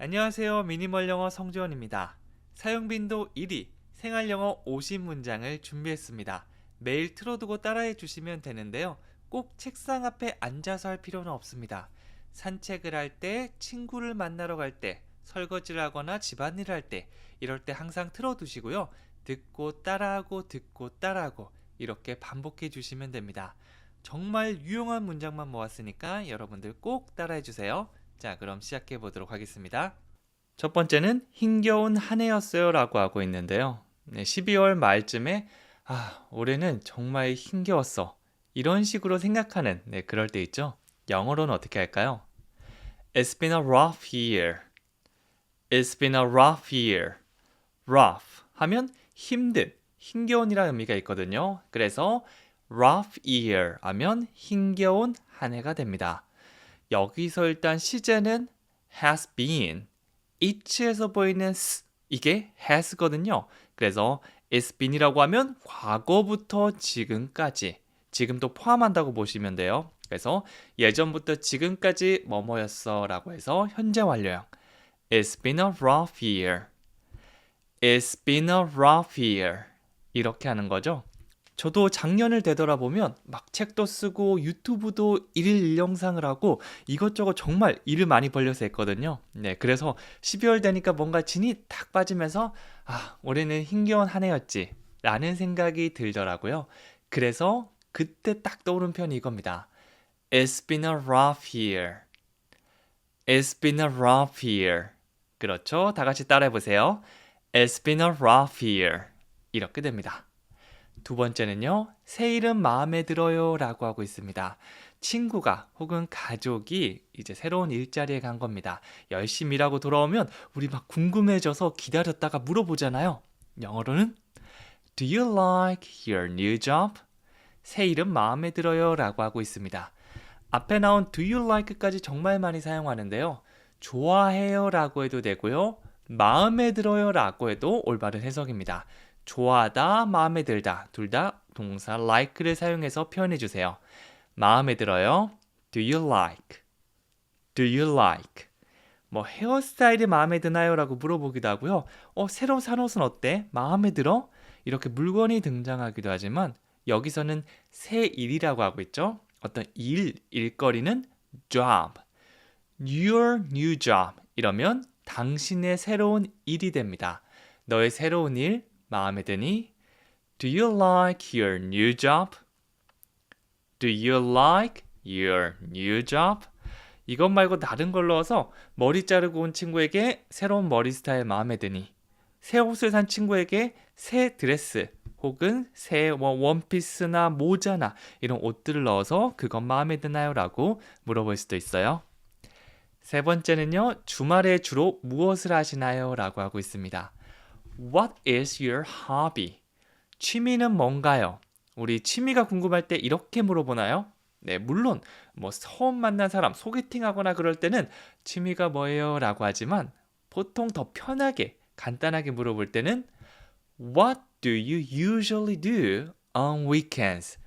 안녕하세요. 미니멀 영어 성지원입니다. 사용빈도 1위, 생활영어 50문장을 준비했습니다. 매일 틀어두고 따라해 주시면 되는데요. 꼭 책상 앞에 앉아서 할 필요는 없습니다. 산책을 할 때, 친구를 만나러 갈 때, 설거지를 하거나 집안일을 할 때, 이럴 때 항상 틀어두시고요. 듣고 따라하고 이렇게 반복해 주시면 됩니다. 정말 유용한 문장만 모았으니까 여러분들 꼭 따라해 주세요. 자, 그럼 시작해 보도록 하겠습니다. 첫 번째는 힘겨운 한 해였어요 라고 하고 있는데요. 12월 말쯤에 올해는 정말 힘겨웠어. 이런 식으로 생각하는 그럴 때 있죠. 영어로는 어떻게 할까요? It's been a rough year. It's been a rough year. rough 하면 힘든, 힘겨운이라는 의미가 있거든요. 그래서 rough year 하면 힘겨운 한 해가 됩니다. 여기서 일단 시제는 has been, it에서 보이는 s, 이게 has거든요. 그래서 it's been이라고 하면 과거부터 지금까지, 지금도 포함한다고 보시면 돼요. 그래서 예전부터 지금까지 뭐뭐였어 라고 해서 현재 완료형. It's been a rough year. It's been a rough year. 이렇게 하는 거죠. 저도 작년을 되돌아보면 막 책도 쓰고 유튜브도 일일 일영상을 하고 이것저것 정말 일을 많이 벌려서 했거든요. 그래서 12월 되니까 뭔가 진이 탁 빠지면서 올해는 힘겨운 한 해였지 라는 생각이 들더라고요. 그래서 그때 딱 떠오른 편이 이겁니다. It's been a rough year. It's been a rough year. 그렇죠. 다 같이 따라해보세요. It's been a rough year. 이렇게 됩니다. 두 번째는요, 새 이름 마음에 들어요 라고 하고 있습니다. 친구가 혹은 가족이 이제 새로운 일자리에 간 겁니다. 열심히 일하고 돌아오면 우리 막 궁금해져서 기다렸다가 물어보잖아요. 영어로는 Do you like your new job? 새 이름 마음에 들어요 라고 하고 있습니다. 앞에 나온 Do you like까지 정말 많이 사용하는데요. 좋아해요 라고 해도 되고요. 마음에 들어요 라고 해도 올바른 해석입니다. 좋아하다, 마음에 들다, 둘 다 동사 like를 사용해서 표현해 주세요. 마음에 들어요. Do you like? Do you like? 뭐 헤어스타일이 마음에 드나요? 라고 물어보기도 하고요. 새로 산 옷은 어때? 마음에 들어? 이렇게 물건이 등장하기도 하지만 여기서는 새 일이라고 하고 있죠. 어떤 일거리는 job. Your new job. 이러면 당신의 새로운 일이 됩니다. 너의 새로운 일 마음에 드니? Do you like your new job? Do you like your new job? 이것 말고 다른 걸 넣어서 머리 자르고 온 친구에게 새로운 머리 스타일 마음에 드니? 새 옷을 산 친구에게 새 드레스 혹은 새 원피스나 모자나 이런 옷들을 넣어서 그것 마음에 드나요? 라고 물어볼 수도 있어요. 세 번째는요. 주말에 주로 무엇을 하시나요? 라고 하고 있습니다. What is your hobby? 취미는 뭔가요? 우리 취미가 궁금할 때 이렇게 물어보나요? 네, 물론 뭐 처음 만난 사람 소개팅하거나 그럴 때는 취미가 뭐예요? 라고 하지만 보통 더 편하게 간단하게 물어볼 때는 What do you usually do on weekends?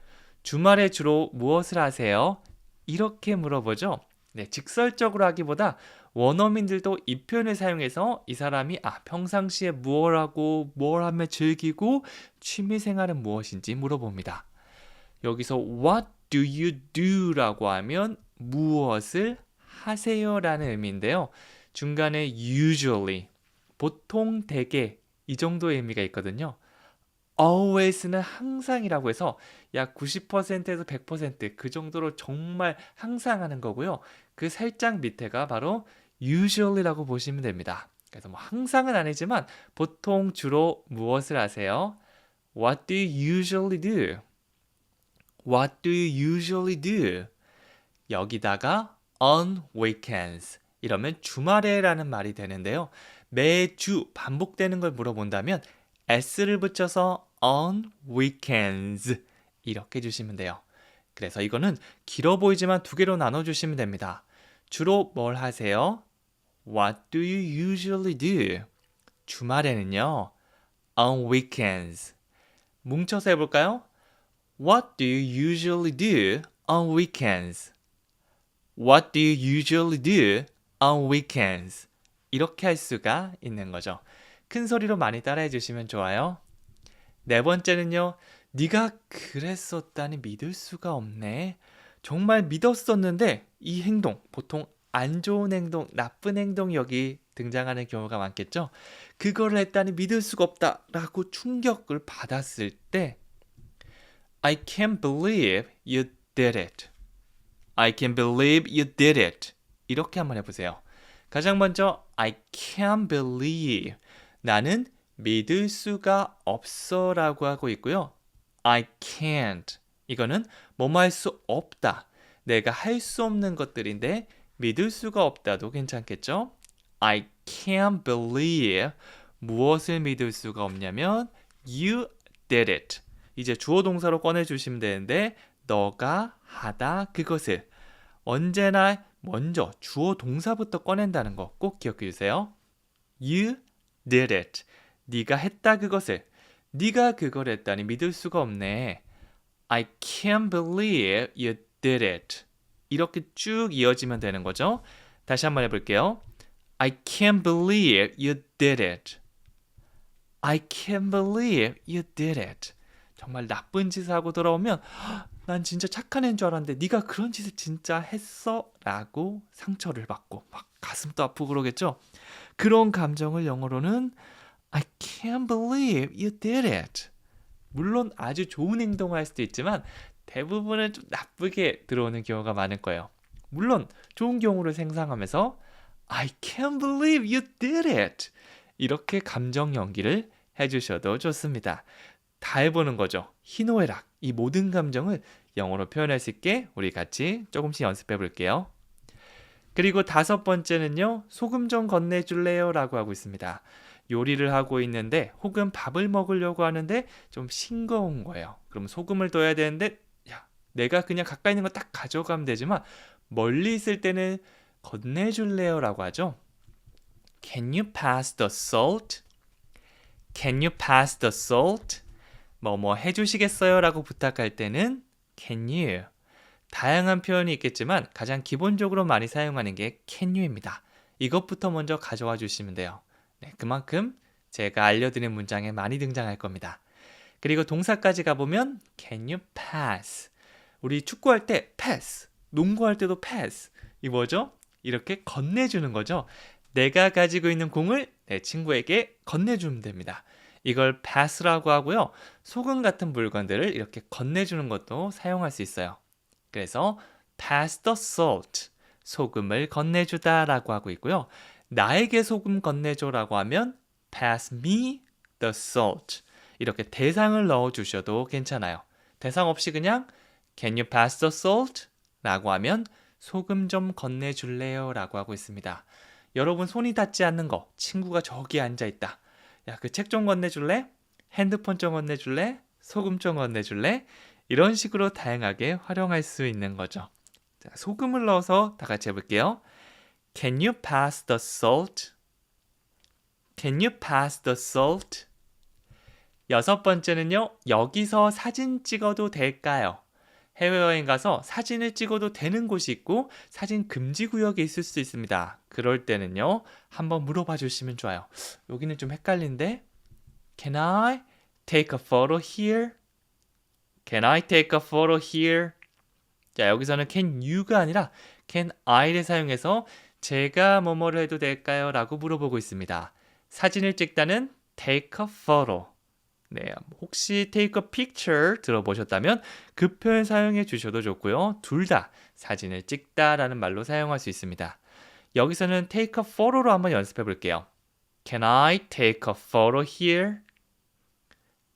주말에 주로 무엇을 하세요? 이렇게 물어보죠. 네, 직설적으로 하기보다 원어민들도 이 표현을 사용해서 이 사람이 평상시에 무엇을 하고 뭘 하며 즐기고 취미생활은 무엇인지 물어봅니다. 여기서 What do you do? 라고 하면 무엇을 하세요? 라는 의미인데요. 중간에 usually, 보통 대개 이 정도의 의미가 있거든요. always는 항상이라고 해서 약 90%에서 100% 그 정도로 정말 항상 하는 거고요. 그 살짝 밑에가 바로 usually라고 보시면 됩니다. 그래서 뭐 항상은 아니지만 보통 주로 무엇을 하세요? What do you usually do? What do you usually do? 여기다가 on weekends 이러면 주말에라는 말이 되는데요. 매주 반복되는 걸 물어본다면 s를 붙여서 on weekends 이렇게 해주시면 돼요. 그래서 이거는 길어 보이지만 두 개로 나눠주시면 됩니다. 주로 뭘 하세요? What do you usually do? 주말에는요. On weekends. 뭉쳐서 해볼까요? What do you usually do on weekends? What do you usually do on weekends? 이렇게 할 수가 있는 거죠. 큰 소리로 많이 따라해 주시면 좋아요. 네 번째는요. 네가 그랬었다니 믿을 수가 없네. 정말 믿었었는데 이 행동, 보통 안 좋은 행동, 나쁜 행동이 여기 등장하는 경우가 많겠죠. 그거를 했다니 믿을 수가 없다라고 충격을 받았을 때 I can't believe you did it. I can't believe you did it. 이렇게 한번 해보세요. 가장 먼저 I can't believe. 나는 믿을 수가 없어 라고 하고 있고요. I can't. 이거는 뭐뭐 할 수 없다. 내가 할 수 없는 것들인데 믿을 수가 없다도 괜찮겠죠? I can't believe. 무엇을 믿을 수가 없냐면 you did it. 이제 주어 동사로 꺼내주시면 되는데 너가 하다 그것을 언제나 먼저 주어 동사부터 꺼낸다는 거 꼭 기억해 주세요. You did it. 네가 했다 그것을. 네가 그걸 했다니 믿을 수가 없네. I can't believe you did it. 이렇게 쭉 이어지면 되는 거죠. 다시 한번 해볼게요. I can't believe you did it. I can't believe you did it. 정말 나쁜 짓을 하고 돌아오면 난 진짜 착한 애인 줄 알았는데 네가 그런 짓을 진짜 했어? 라고 상처를 받고 막 가슴도 아프고 그러겠죠? 그런 감정을 영어로는 I can't believe you did it. 물론 아주 좋은 행동을 할 수도 있지만 대부분은 좀 나쁘게 들어오는 경우가 많을 거예요. 물론 좋은 경우를 생각하면서 I can't believe you did it. 이렇게 감정 연기를 해주셔도 좋습니다. 다 해보는 거죠. 희노애락, 이 모든 감정을 영어로 표현할 수 있게 우리 같이 조금씩 연습해 볼게요. 그리고 다섯 번째는요. 소금 좀 건네줄래요? 라고 하고 있습니다. 요리를 하고 있는데 혹은 밥을 먹으려고 하는데 좀 싱거운 거예요. 그럼 소금을 넣어야 되는데 야, 내가 그냥 가까이 있는 거 딱 가져가면 되지만 멀리 있을 때는 건네줄래요? 라고 하죠. Can you pass the salt? Can you pass the salt? 뭐 해주시겠어요? 라고 부탁할 때는 can you. 다양한 표현이 있겠지만 가장 기본적으로 많이 사용하는 게 can you입니다. 이것부터 먼저 가져와 주시면 돼요. 네, 그만큼 제가 알려드린 문장에 많이 등장할 겁니다. 그리고 동사까지 가보면 can you pass. 우리 축구할 때 pass, 농구할 때도 pass. 이 뭐죠? 이렇게 건네주는 거죠. 내가 가지고 있는 공을 내 친구에게 건네주면 됩니다. 이걸 pass라고 하고요. 소금 같은 물건들을 이렇게 건네주는 것도 사용할 수 있어요. 그래서 pass the salt, 소금을 건네주다 라고 하고 있고요. 나에게 소금 건네줘라고 하면 pass me the salt. 이렇게 대상을 넣어주셔도 괜찮아요. 대상 없이 그냥 can you pass the salt? 라고 하면 소금 좀 건네줄래요? 라고 하고 있습니다. 여러분 손이 닿지 않는 거, 친구가 저기 앉아있다. 야, 그 책 좀 건네줄래? 핸드폰 좀 건네줄래? 소금 좀 건네줄래? 이런 식으로 다양하게 활용할 수 있는 거죠. 자, 소금을 넣어서 다 같이 해볼게요. Can you pass the salt? Can you pass the salt? 여섯 번째는요. 여기서 사진 찍어도 될까요? 해외여행 가서 사진을 찍어도 되는 곳이 있고 사진 금지 구역이 있을 수 있습니다. 그럴 때는요. 한번 물어봐 주시면 좋아요. 여기는 좀 헷갈린데 Can I take a photo here? Can I take a photo here? 자, 여기서는 can you가 아니라 can I를 사용해서 제가 뭐뭐를 해도 될까요? 라고 물어보고 있습니다. 사진을 찍다는 take a photo. 네, 혹시 take a picture 들어보셨다면 그 표현 사용해 주셔도 좋고요. 둘 다 사진을 찍다라는 말로 사용할 수 있습니다. 여기서는 take a photo로 한번 연습해 볼게요. Can I take a photo here?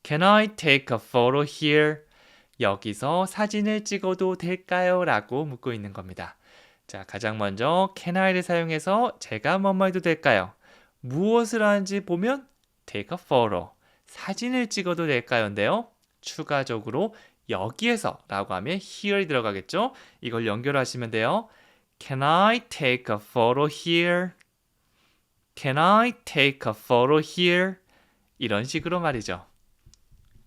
Can I take a photo here? 여기서 사진을 찍어도 될까요? 라고 묻고 있는 겁니다. 자, 가장 먼저 can I를 사용해서 제가 뭐뭐 해도 될까요? 무엇을 하는지 보면 take a photo. 사진을 찍어도 될까요?인데요. 추가적으로 여기에서 라고 하면 here이 들어가겠죠? 이걸 연결하시면 돼요. Can I take a photo here? Can I take a photo here? 이런 식으로 말이죠.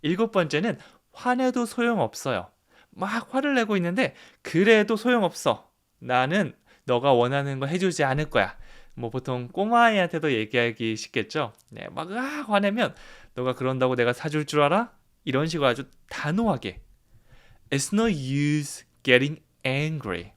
일곱 번째는 화내도 소용없어요. 막 화를 내고 있는데 그래도 소용없어. 나는 너가 원하는 거 해주지 않을 거야. 뭐 보통 꼬마아이한테도 얘기하기 쉽겠죠. 네, 막 화내면 너가 그런다고 내가 사줄 줄 알아? 이런 식으로 아주 단호하게. It's no use getting angry.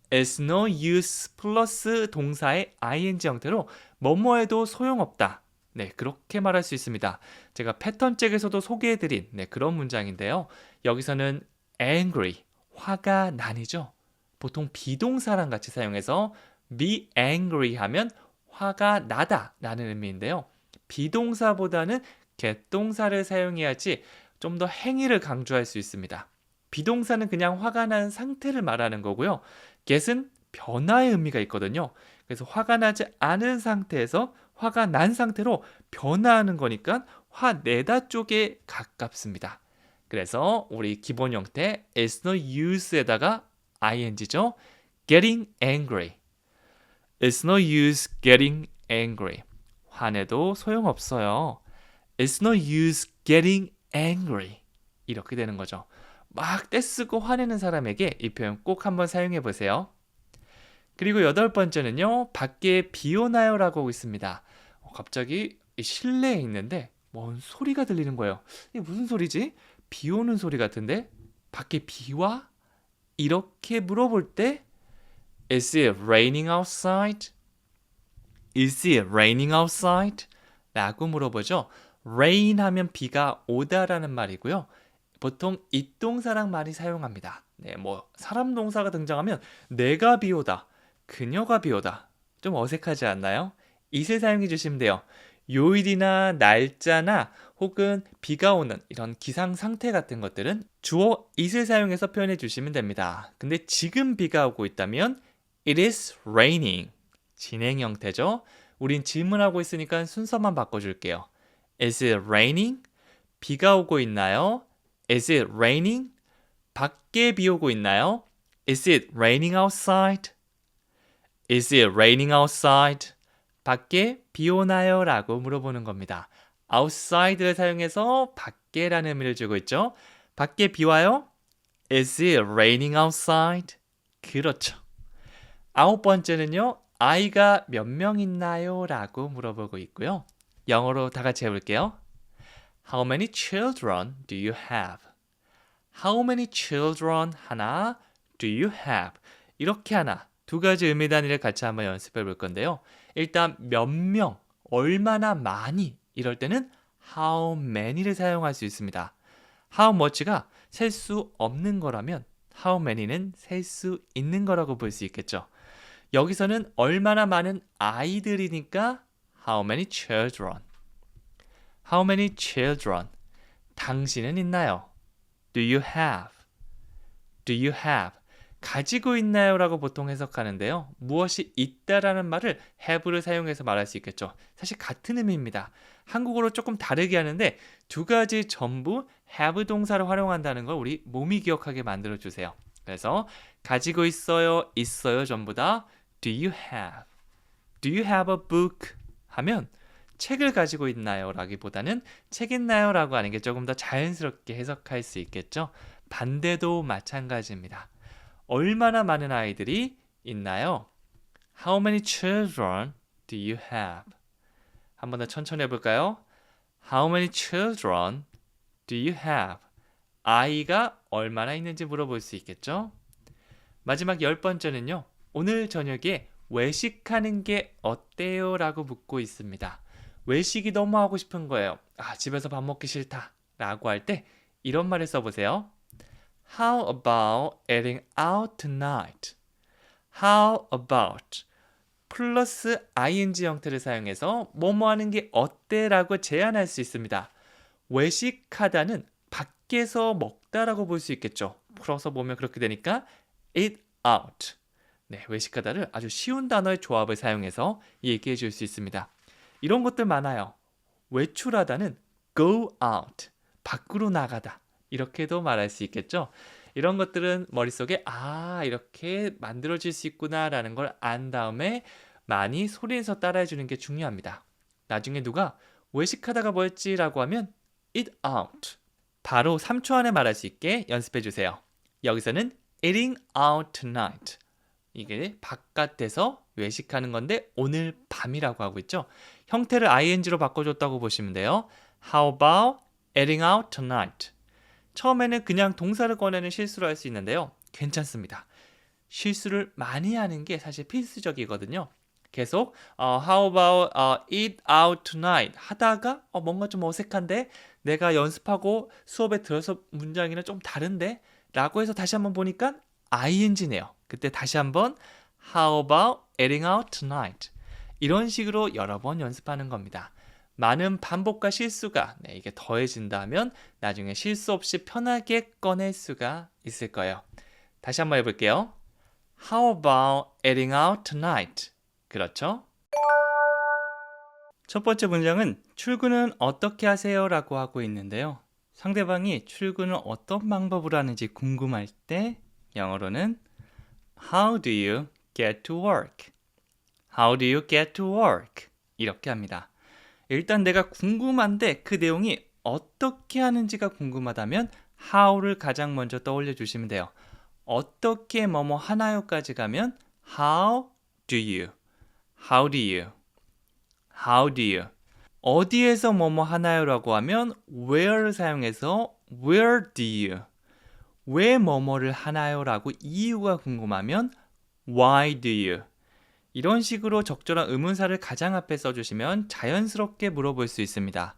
It's no use 플러스 동사의 ing 형태로 뭐뭐해도 소용없다. 네, 그렇게 말할 수 있습니다. 제가 패턴책에서도 소개해드린 그런 문장인데요. 여기서는 angry, 화가 난이죠. 보통 비동사랑 같이 사용해서 be angry 하면 화가 나다 라는 의미인데요. 비동사보다는 get 동사를 사용해야지 좀 더 행위를 강조할 수 있습니다. 비동사는 그냥 화가 난 상태를 말하는 거고요. get은 변화의 의미가 있거든요. 그래서 화가 나지 않은 상태에서 화가 난 상태로 변화하는 거니까 화내다 쪽에 가깝습니다. 그래서 우리 기본 형태 is no use에다가 ing죠. getting angry. It's no use getting angry. 화내도 소용없어요. It's no use getting angry. 이렇게 되는 거죠. 막 떼쓰고 화내는 사람에게 이 표현 꼭 한번 사용해 보세요. 그리고 8번째는요. 밖에 비 오나요? 라고 하고 있습니다. 갑자기 실내에 있는데 뭔 소리가 들리는 거예요. 이게 무슨 소리지? 비 오는 소리 같은데? 밖에 비와? 이렇게 물어볼 때 Is it raining outside? Is it raining outside? 라고 물어보죠. rain 하면 비가 오다라는 말이고요. 보통 it동사랑 많이 사용합니다. 네, 뭐 사람 동사가 등장하면 내가 비 오다, 그녀가 비 오다. 좀 어색하지 않나요? it을 사용해 주시면 돼요. 요일이나 날짜나 혹은 비가 오는 이런 기상 상태 같은 것들은 주어 it을 사용해서 표현해 주시면 됩니다. 근데 지금 비가 오고 있다면 It is raining. 진행 형태죠. 우린 질문하고 있으니까 순서만 바꿔줄게요. Is it raining? 비가 오고 있나요? Is it raining? 밖에 비 오고 있나요? Is it raining outside? Is it raining outside? 밖에 비 오나요? 라고 물어보는 겁니다. outside를 사용해서 밖에라는 의미를 주고 있죠. 밖에 비 와요? Is it raining outside? 그렇죠. 9번째는요. 아이가 몇 명 있나요? 라고 물어보고 있고요. 영어로 다 같이 해볼게요. How many children do you have? How many children 하나, do you have? 이렇게 하나, 두 가지 의미 단위를 같이 한번 연습해 볼 건데요. 일단 몇 명, 얼마나 많이 이럴 때는 how many를 사용할 수 있습니다. how much가 셀 수 없는 거라면 how many는 셀 수 있는 거라고 볼 수 있겠죠. 여기서는 얼마나 많은 아이들이니까 how many children? How many children? 당신은 있나요? Do you have? Do you have? 가지고 있나요? 라고 보통 해석하는데요. 무엇이 있다라는 말을 have를 사용해서 말할 수 있겠죠. 사실 같은 의미입니다. 한국어로 조금 다르게 하는데 두 가지 전부 have 동사를 활용한다는 걸 우리 몸이 기억하게 만들어주세요. 그래서 가지고 있어요, 있어요 전부 다 Do you have? Do you have a book? 하면 책을 가지고 있나요? 라기보다는 책 있나요? 라고 하는 게 조금 더 자연스럽게 해석할 수 있겠죠. 반대도 마찬가지입니다. 얼마나 많은 아이들이 있나요? How many children do you have? 한 번 더 천천히 해볼까요? How many children do you have? 아이가 얼마나 있는지 물어볼 수 있겠죠? 마지막 10번째는요. 오늘 저녁에 외식하는 게 어때요? 라고 묻고 있습니다. 외식이 너무 하고 싶은 거예요. 집에서 밥 먹기 싫다. 라고 할 때 이런 말을 써보세요. How about eating out tonight? How about 플러스 ing 형태를 사용해서 뭐뭐 하는 게 어때? 라고 제안할 수 있습니다. 외식하다는 밖에서 먹다라고 볼 수 있겠죠. 풀어서 보면 그렇게 되니까 eat out. 네, 외식하다를 아주 쉬운 단어의 조합을 사용해서 얘기해 줄 수 있습니다. 이런 것들 많아요. 외출하다는 go out, 밖으로 나가다. 이렇게도 말할 수 있겠죠. 이런 것들은 머릿속에 이렇게 만들어질 수 있구나 라는 걸 안 다음에 많이 소리내서 따라해 주는 게 중요합니다. 나중에 누가 외식하다가 뭐였지? 라고 하면 eat out. 바로 3초 안에 말할 수 있게 연습해 주세요. 여기서는 eating out tonight. 이게 바깥에서 외식하는 건데 오늘 밤이라고 하고 있죠. 형태를 ing로 바꿔줬다고 보시면 돼요. How about eating out tonight? 처음에는 그냥 동사를 꺼내는 실수를 할 수 있는데요. 괜찮습니다. 실수를 많이 하는 게 사실 필수적이거든요. 계속 How about eat out tonight 하다가 뭔가 좀 어색한데 내가 연습하고 수업에 들어서 문장이랑 좀 다른데 라고 해서 다시 한번 보니까 ing네요. 그때 다시 한번 How about eating out tonight? 이런 식으로 여러 번 연습하는 겁니다. 많은 반복과 실수가 이게 더해진다면 나중에 실수 없이 편하게 꺼낼 수가 있을 거예요. 다시 한번 해볼게요. How about eating out tonight? 그렇죠? 첫 번째 문장은 출근은 어떻게 하세요? 라고 하고 있는데요. 상대방이 출근을 어떤 방법으로 하는지 궁금할 때 영어로는 How do you get to work? How do you get to work? 이렇게 합니다. 일단 내가 궁금한데 그 내용이 어떻게 하는지가 궁금하다면 how를 가장 먼저 떠올려 주시면 돼요. 어떻게 뭐뭐 하나요까지 가면 how do you? How do you? How do you? 어디에서 뭐뭐 하나요라고 하면 where를 사용해서 where do you? 왜 뭐뭐를 하나요라고 이유가 궁금하면 why do you? 이런 식으로 적절한 의문사를 가장 앞에 써주시면 자연스럽게 물어볼 수 있습니다.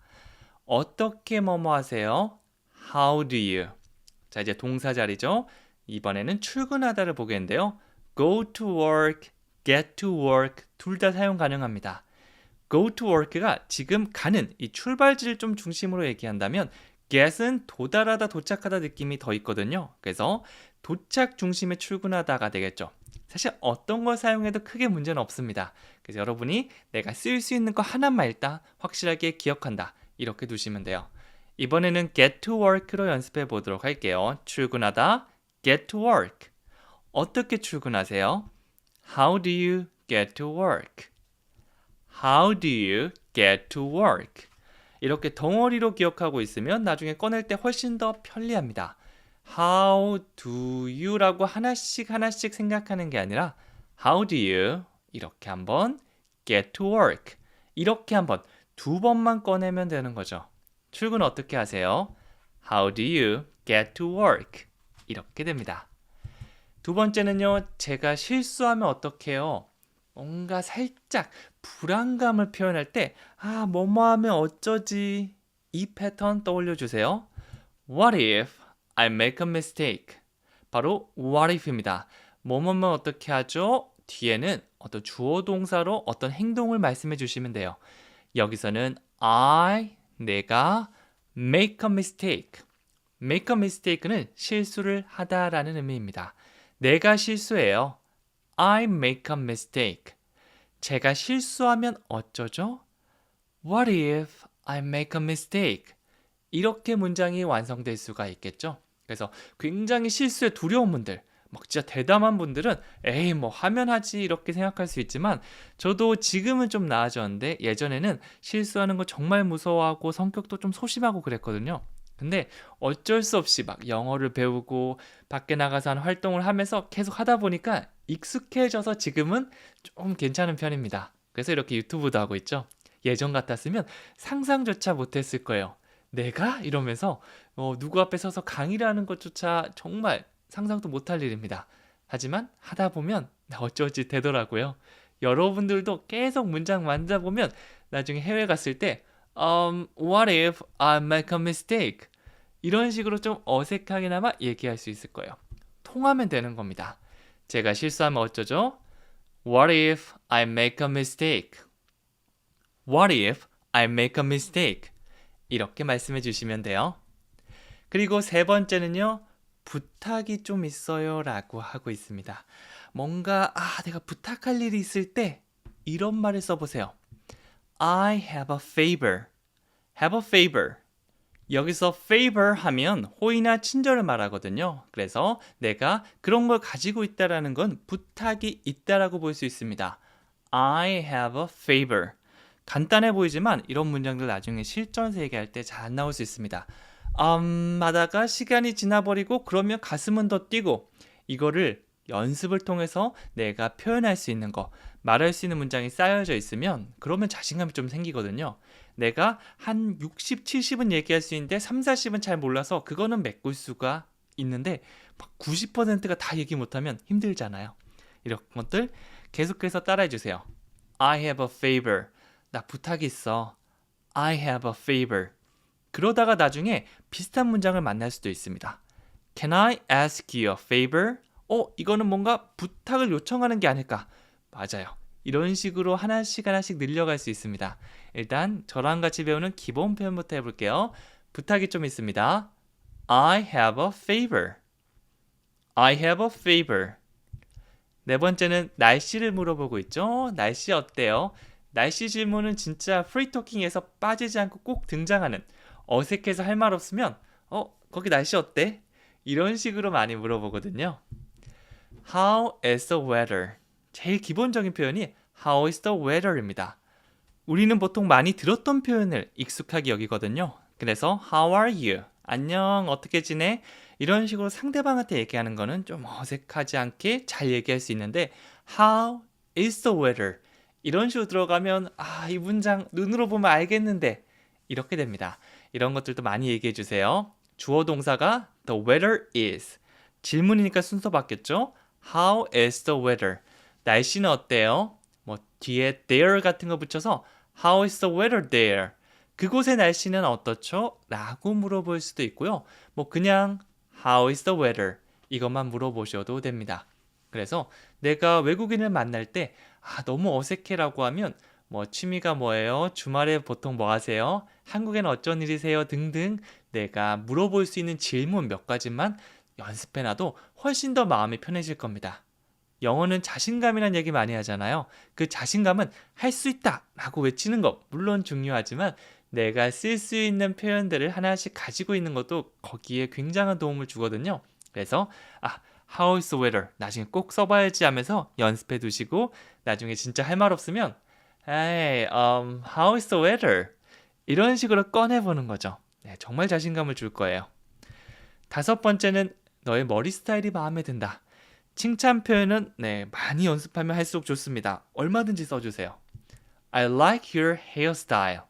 어떻게 뭐뭐 하세요? How do you? 자, 이제 동사 자리죠. 이번에는 출근하다를 보겠는데요. Go to work, get to work 둘 다 사용 가능합니다. Go to work가 지금 가는 이 출발지를 좀 중심으로 얘기한다면 get은 도달하다, 도착하다 느낌이 더 있거든요. 그래서 도착 중심의 출근하다가 되겠죠. 사실 어떤 걸 사용해도 크게 문제는 없습니다. 그래서 여러분이 내가 쓸 수 있는 거 하나만 일단 확실하게 기억한다. 이렇게 두시면 돼요. 이번에는 get to work로 연습해 보도록 할게요. 출근하다, get to work. 어떻게 출근하세요? How do you get to work? How do you get to work? 이렇게 덩어리로 기억하고 있으면 나중에 꺼낼 때 훨씬 더 편리합니다. How do you라고 하나씩 생각하는 게 아니라 How do you 이렇게 한번 get to work 이렇게 한번 두 번만 꺼내면 되는 거죠. 출근 어떻게 하세요? How do you get to work? 이렇게 됩니다. 두 번째는요. 제가 실수하면 어떻게 해요? 뭔가 살짝 불안감을 표현할 때 뭐뭐 하면 어쩌지? 이 패턴 떠올려 주세요. What if I make a mistake? 바로 what if입니다. 뭐뭐면 어떻게 하죠? 뒤에는 어떤 주어 동사로 어떤 행동을 말씀해 주시면 돼요. 여기서는 내가 make a mistake. make a mistake는 실수를 하다라는 의미입니다. 내가 실수해요. I make a mistake. 제가 실수하면 어쩌죠? What if I make a mistake? 이렇게 문장이 완성될 수가 있겠죠. 그래서 굉장히 실수에 두려운 분들, 막 진짜 대담한 분들은 에이 뭐 하면 하지 이렇게 생각할 수 있지만 저도 지금은 좀 나아졌는데 예전에는 실수하는 거 정말 무서워하고 성격도 좀 소심하고 그랬거든요. 근데 어쩔 수 없이 막 영어를 배우고 밖에 나가서 한 활동을 하면서 계속 하다 보니까 익숙해져서 지금은 좀 괜찮은 편입니다. 그래서 이렇게 유튜브도 하고 있죠. 예전 같았으면 상상조차 못했을 거예요. 내가? 이러면서 누구 앞에 서서 강의를 하는 것조차 정말 상상도 못할 일입니다. 하지만 하다 보면 어쩌지 되더라고요. 여러분들도 계속 문장 만져보면 나중에 해외 갔을 때 What if I make a mistake? 이런 식으로 좀 어색하게나마 얘기할 수 있을 거예요. 통하면 되는 겁니다. 제가 실수하면 어쩌죠? What if I make a mistake? What if I make a mistake? 이렇게 말씀해 주시면 돼요. 그리고 세 번째는요. 부탁이 좀 있어요 라고 하고 있습니다. 뭔가 내가 부탁할 일이 있을 때 이런 말을 써보세요. I have a favor. have a favor. 여기서 favor 하면 호의나 친절을 말하거든요. 그래서 내가 그런 걸 가지고 있다라는 건 부탁이 있다라고 볼 수 있습니다. I have a favor. 간단해 보이지만 이런 문장들 나중에 실전에서 얘기할 때 잘 안 나올 수 있습니다. 하다가 시간이 지나버리고 그러면 가슴은 더 뛰고 이거를 연습을 통해서 내가 표현할 수 있는 거, 말할 수 있는 문장이 쌓여져 있으면 그러면 자신감이 좀 생기거든요. 내가 한 60, 70은 얘기할 수 있는데 3, 40은 잘 몰라서 그거는 메꿀 수가 있는데 90%가 다 얘기 못하면 힘들잖아요. 이런 것들 계속해서 따라해 주세요. I have a favor. 나 부탁이 있어. I have a favor. 그러다가 나중에 비슷한 문장을 만날 수도 있습니다. Can I ask you a favor? 이거는 뭔가 부탁을 요청하는 게 아닐까? 맞아요. 이런 식으로 하나씩 하나씩 늘려갈 수 있습니다. 일단 저랑 같이 배우는 기본 표현부터 해볼게요. 부탁이 좀 있습니다. I have a favor. I have a favor. 네 번째는 날씨를 물어보고 있죠. 날씨 어때요? 날씨 질문은 진짜 프리토킹에서 빠지지 않고 꼭 등장하는, 어색해서 할 말 없으면 거기 날씨 어때? 이런 식으로 많이 물어보거든요. How is the weather? 제일 기본적인 표현이 How is the weather입니다. 우리는 보통 많이 들었던 표현을 익숙하게 여기거든요. 그래서 How are you? 안녕, 어떻게 지내? 이런 식으로 상대방한테 얘기하는 거는 좀 어색하지 않게 잘 얘기할 수 있는데 How is the weather? 이런 식으로 들어가면 이 문장 눈으로 보면 알겠는데 이렇게 됩니다. 이런 것들도 많이 얘기해 주세요. 주어 동사가 the weather is. 질문이니까 순서 바뀌었죠? How is the weather? 날씨는 어때요? 뒤에 there 같은 거 붙여서 How is the weather there? 그곳의 날씨는 어떻죠? 라고 물어볼 수도 있고요. 그냥 How is the weather? 이것만 물어보셔도 됩니다. 그래서 내가 외국인을 만날 때 너무 어색해라고 하면 취미가 뭐예요? 주말에 보통 뭐 하세요? 한국에는 어쩐 일이세요? 등등 내가 물어볼 수 있는 질문 몇 가지만 연습해놔도 훨씬 더 마음이 편해질 겁니다. 영어는 자신감이란 얘기 많이 하잖아요. 그 자신감은 할 수 있다 라고 외치는 것 물론 중요하지만 내가 쓸 수 있는 표현들을 하나씩 가지고 있는 것도 거기에 굉장한 도움을 주거든요. 그래서 How is the weather? 나중에 꼭 써봐야지 하면서 연습해 두시고 나중에 진짜 할 말 없으면 Hey, how is the weather? 이런 식으로 꺼내보는 거죠. 네, 정말 자신감을 줄 거예요. 다섯 번째는 너의 머리 스타일이 마음에 든다. 칭찬 표현은 많이 연습하면 할수록 좋습니다. 얼마든지 써주세요. I like your hairstyle.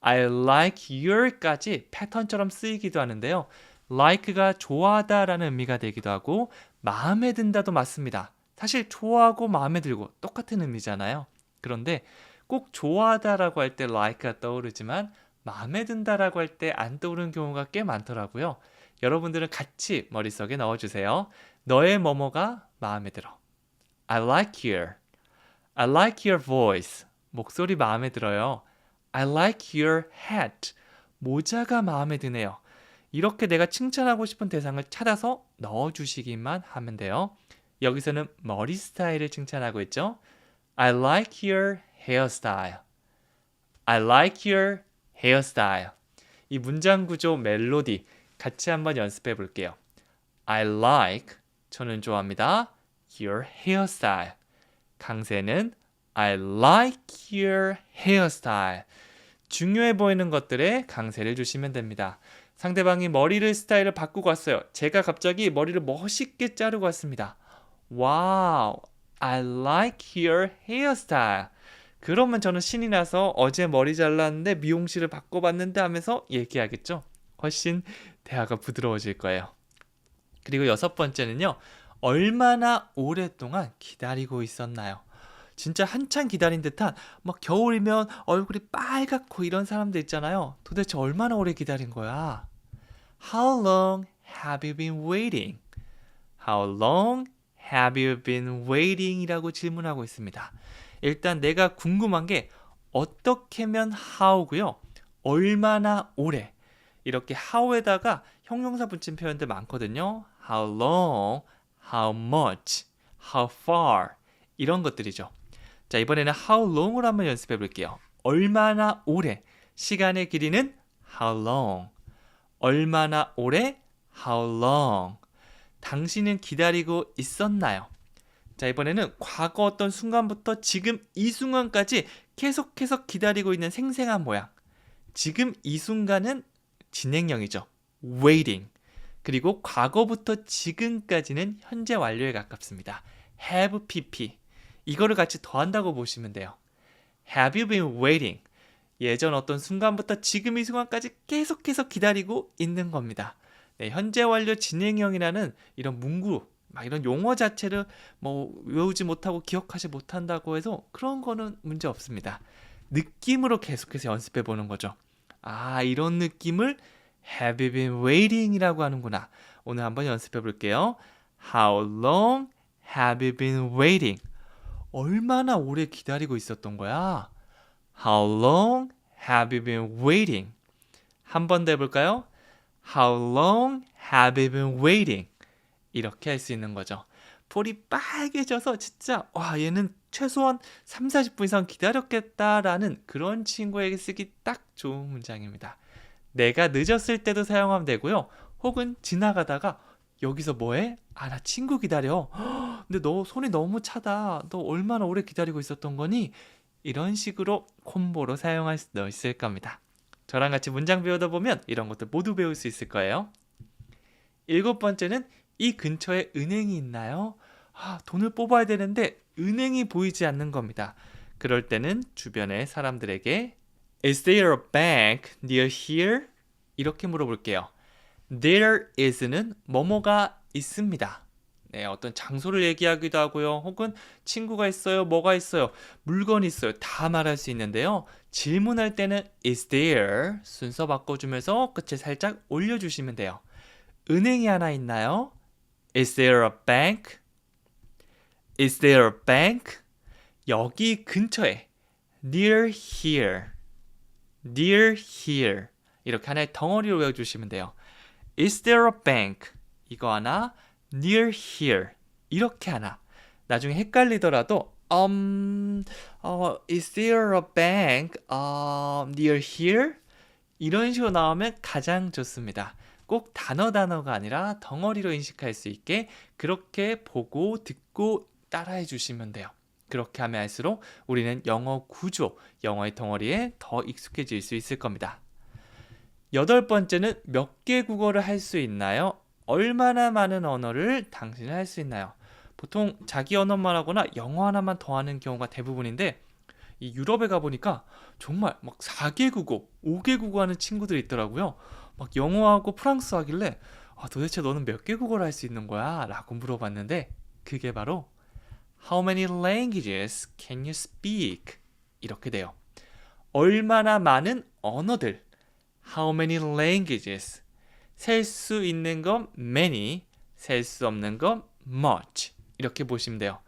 I like your까지 패턴처럼 쓰이기도 하는데요. like가 좋아하다라는 의미가 되기도 하고 마음에 든다도 맞습니다. 사실 좋아하고 마음에 들고 똑같은 의미잖아요. 그런데 꼭 좋아하다라고 할 때 like가 떠오르지만 마음에 든다라고 할 때 안 떠오르는 경우가 꽤 많더라고요. 여러분들은 같이 머릿속에 넣어주세요. 너의 뭐뭐가 마음에 들어. I like your. I like your voice. 목소리 마음에 들어요. I like your hat. 모자가 마음에 드네요. 이렇게 내가 칭찬하고 싶은 대상을 찾아서 넣어주시기만 하면 돼요. 여기서는 머리 스타일을 칭찬하고 있죠. I like your hairstyle. I like your hairstyle. 이 문장 구조 멜로디 같이 한번 연습해 볼게요. I like, 저는 좋아합니다. Your hairstyle. 강세는 I like your hairstyle. 중요해 보이는 것들에 강세를 주시면 됩니다. 상대방이 머리를 스타일을 바꾸고 왔어요. 제가 갑자기 머리를 멋있게 자르고 왔습니다. 와우, I like your hairstyle. 그러면 저는 신이 나서 어제 머리 잘랐는데 미용실을 바꿔봤는데 하면서 얘기하겠죠. 훨씬 대화가 부드러워질 거예요. 그리고 여섯 번째는요. 얼마나 오랫동안 기다리고 있었나요? 진짜 한참 기다린 듯한 겨울이면 얼굴이 빨갛고 이런 사람들 있잖아요. 도대체 얼마나 오래 기다린 거야? How long have you been waiting? How long have you been waiting? 이라고 질문하고 있습니다. 일단 내가 궁금한 게 어떻게면 how고요. 얼마나 오래. 이렇게 how에다가 형용사 붙인 표현들 많거든요. How long, how much, how far 이런 것들이죠. 자, 이번에는 how long을 한번 연습해 볼게요. 얼마나 오래. 시간의 길이는 how long. 얼마나 오래? How long. 당신은 기다리고 있었나요? 자, 이번에는 과거 어떤 순간부터 지금 이 순간까지 계속해서 기다리고 있는 생생한 모양. 지금 이 순간은 진행형이죠. waiting. 그리고 과거부터 지금까지는 현재 완료에 가깝습니다. have pp. 이거를 같이 더한다고 보시면 돼요. Have you been waiting? 예전 어떤 순간부터 지금 이 순간까지 계속해서 기다리고 있는 겁니다. 네, 현재 완료 진행형이라는 이런 문구, 막 이런 용어 자체를 뭐 외우지 못하고 기억하지 못한다고 해서 그런 거는 문제 없습니다. 느낌으로 계속해서 연습해 보는 거죠. 아, 이런 느낌을 Have you been waiting? 이라고 하는구나. 오늘 한번 연습해 볼게요. How long have you been waiting? 얼마나 오래 기다리고 있었던 거야? How long have you been waiting? 한 번 더 해볼까요? How long have you been waiting? 이렇게 할 수 있는 거죠. 볼이 빨개져서 진짜 와, 얘는 최소한 3, 40분 이상 기다렸겠다라는 그런 친구에게 쓰기 딱 좋은 문장입니다. 내가 늦었을 때도 사용하면 되고요. 혹은 지나가다가 여기서 뭐해? 아, 나 친구 기다려. 근데 너 손이 너무 차다. 너 얼마나 오래 기다리고 있었던 거니? 이런 식으로 콤보로 사용할 수도 있을 겁니다. 저랑 같이 문장 배우다 보면 이런 것들 모두 배울 수 있을 거예요. 7번째는 이 근처에 은행이 있나요? 아, 돈을 뽑아야 되는데 은행이 보이지 않는 겁니다. 그럴 때는 주변의 사람들에게 Is there a bank near here? 이렇게 물어볼게요. There is는 뭐뭐가 있습니다. 네, 어떤 장소를 얘기하기도 하고요. 혹은 친구가 있어요, 뭐가 있어요, 물건이 있어요. 다 말할 수 있는데요. 질문할 때는 Is there? 순서 바꿔주면서 끝에 살짝 올려주시면 돼요. 은행이 하나 있나요? Is there a bank? Is there a bank? 여기 근처에 near here, near here 이렇게 하나의 덩어리로 외워주시면 돼요. Is there a bank? 이거 하나, near here 이렇게 하나. 나중에 헷갈리더라도 Is there a bank near here? 이런 식으로 나오면 가장 좋습니다. 꼭 단어가 아니라 덩어리로 인식할 수 있게 그렇게 보고 듣고 따라해 주시면 돼요. 그렇게 하면 할수록 우리는 영어 구조, 영어의 덩어리에 더 익숙해질 수 있을 겁니다. 8번째는 몇 개 국어를 할 수 있나요? 얼마나 많은 언어를 당신은 할 수 있나요? 보통 자기 언어만 하거나 영어 하나만 더 하는 경우가 대부분인데 이 유럽에 가보니까 정말 막 4개 국어, 5개 국어 하는 친구들이 있더라고요. 막 영어하고 프랑스 하길래 도대체 너는 몇 개 국어를 할 수 있는 거야? 라고 물어봤는데 그게 바로 How many languages can you speak? 이렇게 돼요. 얼마나 많은 언어들. How many languages? 셀 수 있는 건 many, 셀 수 없는 건 much. 이렇게 보시면 돼요.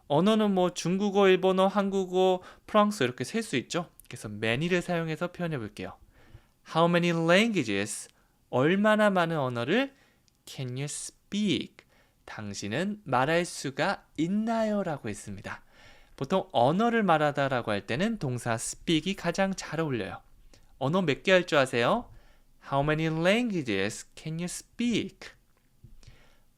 언어는 뭐 중국어, 일본어, 한국어, 프랑스어 이렇게 셀 수 있죠. 그래서 many를 사용해서 표현해 볼게요. How many languages? 얼마나 많은 언어를 can you speak? 당신은 말할 수가 있나요? 라고 했습니다. 보통 언어를 말하다라고 할 때는 동사 speak이 가장 잘 어울려요. 언어 몇 개 할 줄 아세요? How many languages can you speak?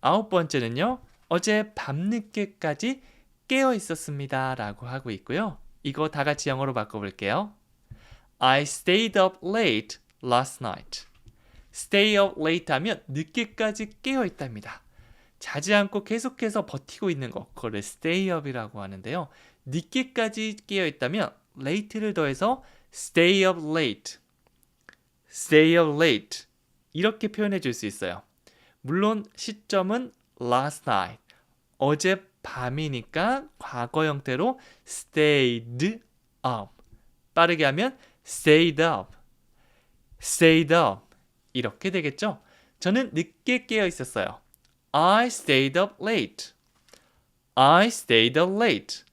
9번째는요. 어제 밤늦게까지 깨어 있었습니다. 라고 하고 있고요. 이거 다 같이 영어로 바꿔볼게요. I stayed up late last night. Stay up late 하면 늦게까지 깨어 있답니다. 자지 않고 계속해서 버티고 있는 거, 그거를 stay up이라고 하는데요. 늦게까지 깨어 있다면 late를 더해서 stay up late, stay up late 이렇게 표현해 줄 수 있어요. 물론 시점은 last night, 어젯 밤이니까 과거 형태로 stayed up, 빠르게 하면 stayed up, stayed up 이렇게 되겠죠? 저는 늦게 깨어 있었어요. I stayed up late. I stayed up late.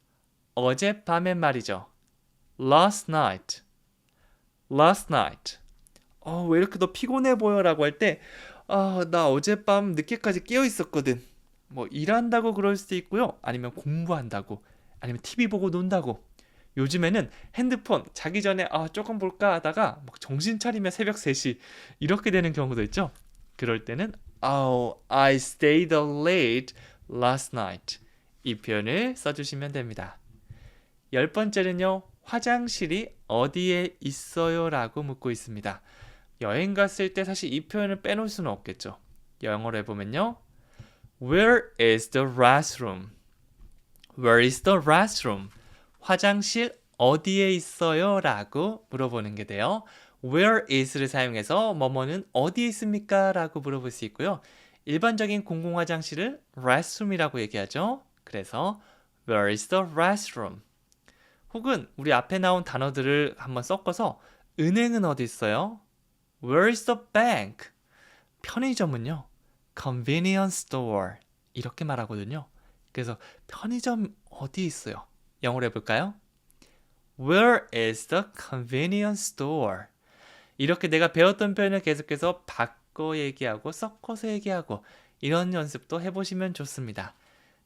어젯밤엔 말이죠. Last night. Last night. 왜 이렇게 너 피곤해 보여? 라고 할 때 나 어젯밤 늦게까지 깨어 있었거든. 뭐 일한다고 그럴 수도 있고요. 아니면 공부한다고. 아니면 TV 보고 논다고. 요즘에는 핸드폰 자기 전에 조금 볼까 하다가 막 정신 차리면 새벽 3시 이렇게 되는 경우도 있죠. 그럴 때는 I stayed up late last night. 이 표현을 써주시면 됩니다. 10번째는요. 화장실이 어디에 있어요? 라고 묻고 있습니다. 여행 갔을 때 사실 이 표현을 빼놓을 수는 없겠죠. 영어로 해보면요. Where is the restroom? Where is the restroom? 화장실 어디에 있어요? 라고 물어보는 게 돼요. Where is를 사용해서 뭐뭐는 어디에 있습니까? 라고 물어볼 수 있고요. 일반적인 공공화장실을 restroom이라고 얘기하죠. 그래서 Where is the restroom? 혹은 우리 앞에 나온 단어들을 한번 섞어서 은행은 어디 있어요? Where is the bank? 편의점은요. Convenience store 이렇게 말하거든요. 그래서 편의점 어디 있어요? 영어로 해볼까요? Where is the convenience store? 이렇게 내가 배웠던 표현을 계속해서 바꿔 얘기하고 섞어서 얘기하고 이런 연습도 해보시면 좋습니다.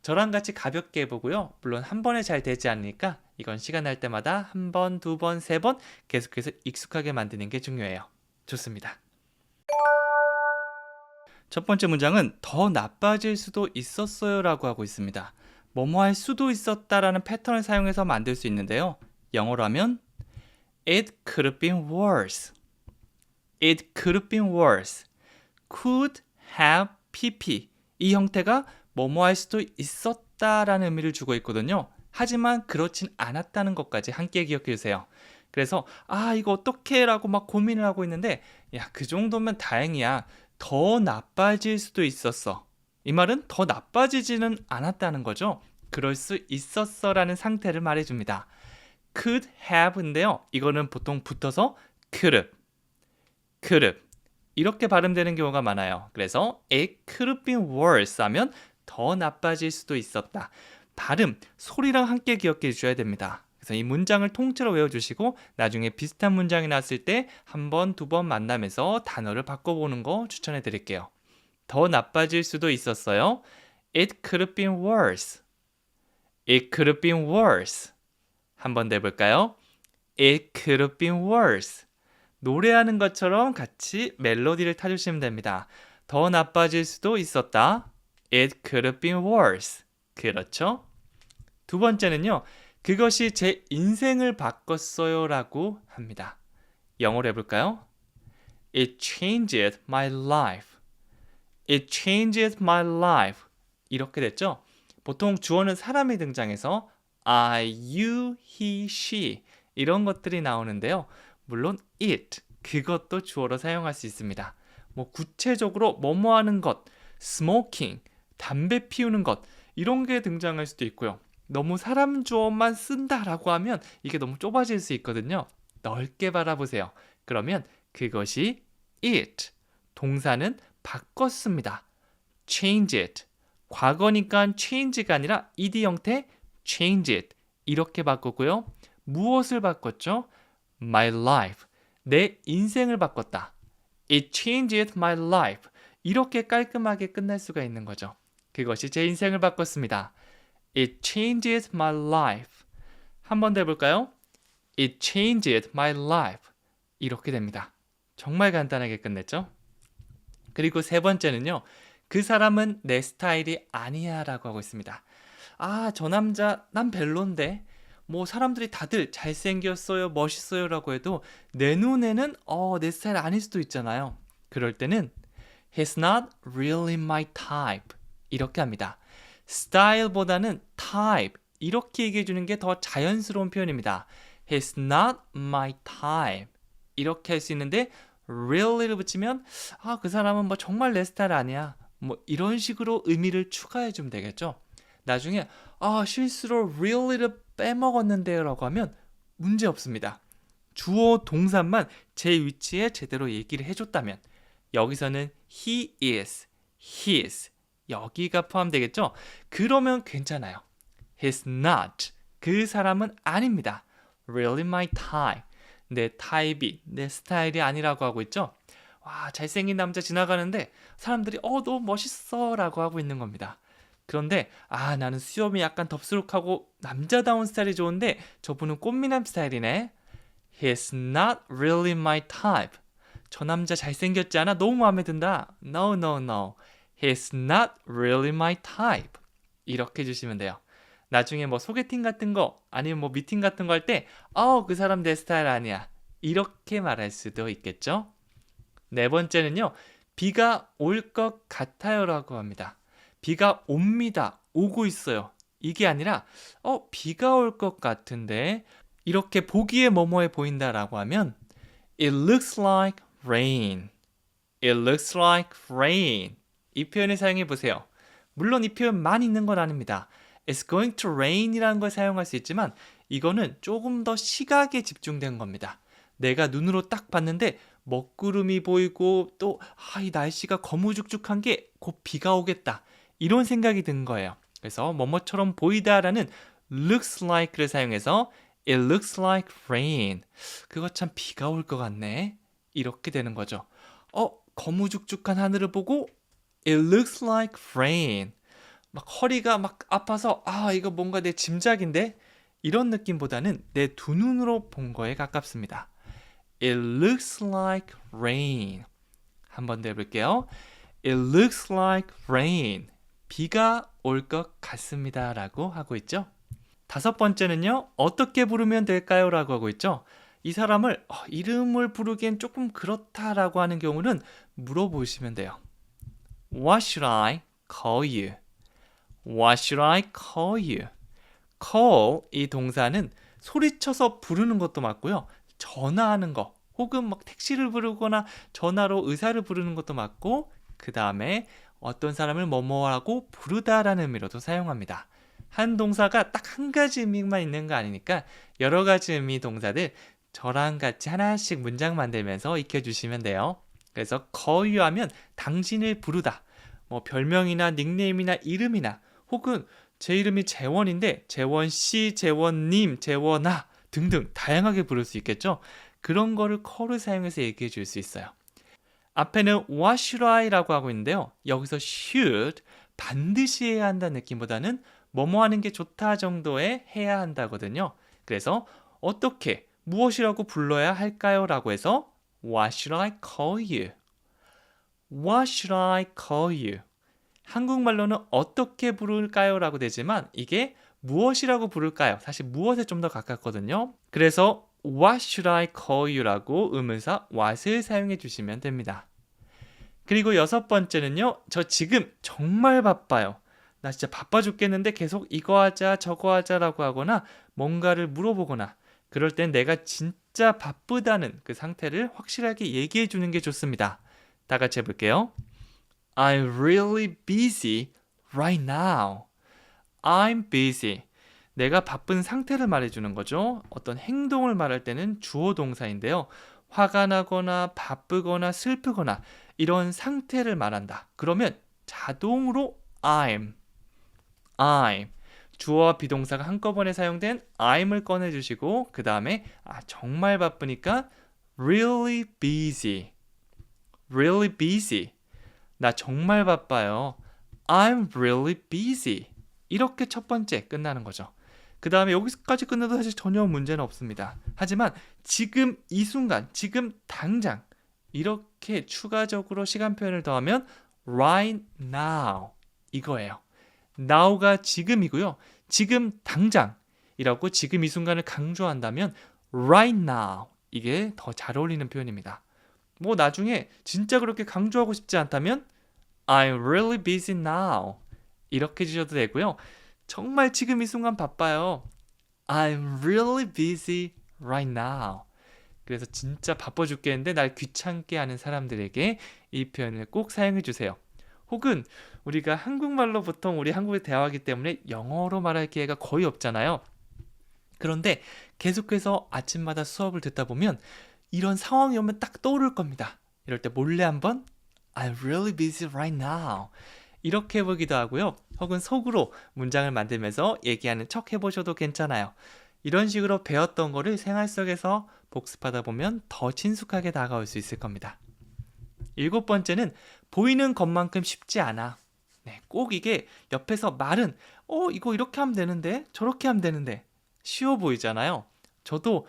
저랑 같이 가볍게 해보고요. 물론 한 번에 잘 되지 않으니까 이건 시간 날 때마다 한 번, 두 번, 세 번 계속해서 익숙하게 만드는 게 중요해요. 좋습니다. 첫 번째 문장은 더 나빠질 수도 있었어요 라고 하고 있습니다. 뭐뭐 할 수도 있었다라는 패턴을 사용해서 만들 수 있는데요. 영어로 하면 It could have been worse. It could have been worse. Could have pp. 이 형태가 뭐뭐 할 수도 있었다라는 의미를 주고 있거든요. 하지만 그렇진 않았다는 것까지 함께 기억해 주세요. 그래서 이거 어떡해 라고 막 고민을 하고 있는데 야, 그 정도면 다행이야. 더 나빠질 수도 있었어. 이 말은 더 나빠지지는 않았다는 거죠. 그럴 수 있었어 라는 상태를 말해줍니다. could have인데요. 이거는 보통 붙어서 could have, could have 이렇게 발음되는 경우가 많아요. 그래서 it could have been worse 하면 더 나빠질 수도 있었다. 발음, 소리랑 함께 기억해 주셔야 됩니다. 그래서 이 문장을 통째로 외워주시고 나중에 비슷한 문장이 나왔을 때 한 번, 두 번 만나면서 단어를 바꿔보는 거 추천해 드릴게요. 더 나빠질 수도 있었어요. It could have been worse. It could have been worse. 한 번 더 해볼까요? It could have been worse. 노래하는 것처럼 같이 멜로디를 타주시면 됩니다. 더 나빠질 수도 있었다. It could have been worse. 그렇죠? 두 번째는요. 그것이 제 인생을 바꿨어요 라고 합니다. 영어로 해볼까요? It changed my life. It changed my life. 이렇게 됐죠? 보통 주어는 사람이 등장해서 I, you, he, she 이런 것들이 나오는데요. 물론 it, 그것도 주어로 사용할 수 있습니다. 뭐 구체적으로 뭐뭐 하는 것, smoking, 담배 피우는 것 이런 게 등장할 수도 있고요. 너무 사람 주어만 쓴다라고 하면 이게 너무 좁아질 수 있거든요. 넓게 바라보세요. 그러면 그것이 it, 동사는 바꿨습니다. change it, 과거니까 change가 아니라 ed 형태 change it 이렇게 바꿨고요. 무엇을 바꿨죠? my life, 내 인생을 바꿨다. It changed my life. 이렇게 깔끔하게 끝날 수가 있는 거죠. 그것이 제 인생을 바꿨습니다. It changed my life. 한 번 더 해볼까요? It changed my life. 이렇게 됩니다. 정말 간단하게 끝냈죠? 그리고 세 번째는요. 그 사람은 내 스타일이 아니야 라고 하고 있습니다. 저 남자 난 별론데 뭐 사람들이 다들 잘생겼어요, 멋있어요 라고 해도 내 눈에는 내 스타일 아닐 수도 있잖아요. 그럴 때는 He's not really my type 이렇게 합니다. 스타일보다는 type 이렇게 얘기해 주는 게 더 자연스러운 표현입니다. He's not my type 이렇게 할 수 있는데 really를 붙이면 그 사람은 뭐 정말 내 스타일 아니야 뭐 이런 식으로 의미를 추가해 주면 되겠죠. 나중에 실수로 really를 빼먹었는데요 라고 하면 문제 없습니다. 주어 동사만 제 위치에 제대로 얘기를 해줬다면 여기서는 he is, his 여기가 포함되겠죠? 그러면 괜찮아요. He's not, 그 사람은 아닙니다. Really my type, 내 타입이, 내 스타일이 아니라고 하고 있죠? 와, 잘생긴 남자 지나가는데 사람들이 너무 멋있어 라고 하고 있는 겁니다. 그런데 나는 수염이 약간 덥수룩하고 남자다운 스타일이 좋은데 저분은 꽃미남 스타일이네. He's not really my type. 저 남자 잘생겼지 않아? 너무 마음에 든다. No, no, no. He's not really my type. 이렇게 해주시면 돼요. 나중에 뭐 소개팅 같은 거 아니면 뭐 미팅 같은 거 할 때 그 사람 내 스타일 아니야. 이렇게 말할 수도 있겠죠. 네 번째는요. 비가 올 것 같아요라고 합니다. 비가 옵니다. 오고 있어요. 이게 아니라 비가 올 것 같은데 이렇게 보기에 뭐뭐해 보인다라고 하면 It looks like rain. It looks like rain. 이 표현을 사용해 보세요. 물론 이 표현 많이 있는 건 아닙니다. It's going to rain이라는 걸 사용할 수 있지만 이거는 조금 더 시각에 집중된 겁니다. 내가 눈으로 딱 봤는데 먹구름이 보이고 또 이 날씨가 거무죽죽한 게 곧 비가 오겠다. 이런 생각이 든 거예요. 그래서 뭐뭐처럼 보이다라는 looks like를 사용해서 It looks like rain. 그거 참 비가 올 것 같네. 이렇게 되는 거죠. 거무죽죽한 하늘을 보고 It looks like rain. 막 허리가 막 아파서 이거 뭔가 내 짐작인데 이런 느낌보다는 내 두 눈으로 본 거에 가깝습니다. It looks like rain. 한 번 더 해볼게요. It looks like rain. 비가 올 것 같습니다. 라고 하고 있죠. 다섯 번째는요. 어떻게 부르면 될까요? 라고 하고 있죠. 이 사람을 이름을 부르기엔 조금 그렇다라고 하는 경우는 물어보시면 돼요. What should I call you? What should I call you? call 이 동사는 소리쳐서 부르는 것도 맞고요. 전화하는 거 혹은 막 택시를 부르거나 전화로 의사를 부르는 것도 맞고 그 다음에 어떤 사람을 뭐뭐하고 부르다라는 의미로도 사용합니다. 한 동사가 딱 한 가지 의미만 있는 거 아니니까 여러 가지 의미 동사들 저랑 같이 하나씩 문장 만들면서 익혀주시면 돼요. 그래서 call you 하면 당신을 부르다. 뭐 별명이나 닉네임이나 이름이나 혹은 제 이름이 재원인데 재원씨, 재원님, 재원아 등등 다양하게 부를 수 있겠죠. 그런 거를 call을 사용해서 얘기해 줄 수 있어요. 앞에는 what should I라고 하고 있는데요. 여기서 should 반드시 해야 한다는 느낌보다는 뭐뭐 하는 게 좋다 정도의 해야 한다거든요. 그래서 어떻게 무엇이라고 불러야 할까요? 라고 해서 What should I call you? What should I call you? 한국말로는 어떻게 부를까요? 라고 되지만 이게 무엇이라고 부를까요? 사실 무엇에 좀 더 가깝거든요. 그래서 What should I call you? 라고 의문사 what을 사용해 주시면 됩니다. 그리고 여섯 번째는요. 저 지금 정말 바빠요. 나 진짜 바빠 죽겠는데 계속 이거 하자 저거 하자라고 하거나 뭔가를 물어보거나 그럴 땐 내가 진짜 바쁘다는 그 상태를 확실하게 얘기해 주는 게 좋습니다. 다 같이 해볼게요. I'm really busy right now. I'm busy. 내가 바쁜 상태를 말해주는 거죠. 어떤 행동을 말할 때는 주어 동사인데요. 화가 나거나 바쁘거나 슬프거나 이런 상태를 말한다. 그러면 자동으로 I'm 주어와 비동사가 한꺼번에 사용된 I'을 꺼내주시고 그 다음에 정말 바쁘니까 really busy 나 정말 바빠요. I'm really busy 이렇게 첫 번째 끝나는 거죠. 그 다음에 여기까지 끝내도 사실 전혀 문제는 없습니다. 하지만 지금 이 순간 지금 당장 이렇게 추가적으로 시간 표현을 더하면 right now 이거예요. now가 지금이고요. 지금 당장이라고 지금 이 순간을 강조한다면 right now 이게 더 잘 어울리는 표현입니다. 뭐 나중에 진짜 그렇게 강조하고 싶지 않다면 I'm really busy now 이렇게 주셔도 되고요. 정말 지금 이 순간 바빠요. I'm really busy right now. 그래서 진짜 바빠 죽겠는데 날 귀찮게 하는 사람들에게 이 표현을 꼭 사용해 주세요. 혹은 우리가 한국말로 보통 우리 한국에 대화하기 때문에 영어로 말할 기회가 거의 없잖아요. 그런데 계속해서 아침마다 수업을 듣다 보면 이런 상황이 오면 딱 떠오를 겁니다. 이럴 때 몰래 한번 I'm really busy right now 이렇게 해보기도 하고요. 혹은 속으로 문장을 만들면서 얘기하는 척 해보셔도 괜찮아요. 이런 식으로 배웠던 거를 생활 속에서 복습하다 보면 더 친숙하게 다가올 수 있을 겁니다. 일곱 번째는 보이는 것만큼 쉽지 않아. 네, 꼭 이게 옆에서 말은 이거 이렇게 하면 되는데 저렇게 하면 되는데 쉬워 보이잖아요. 저도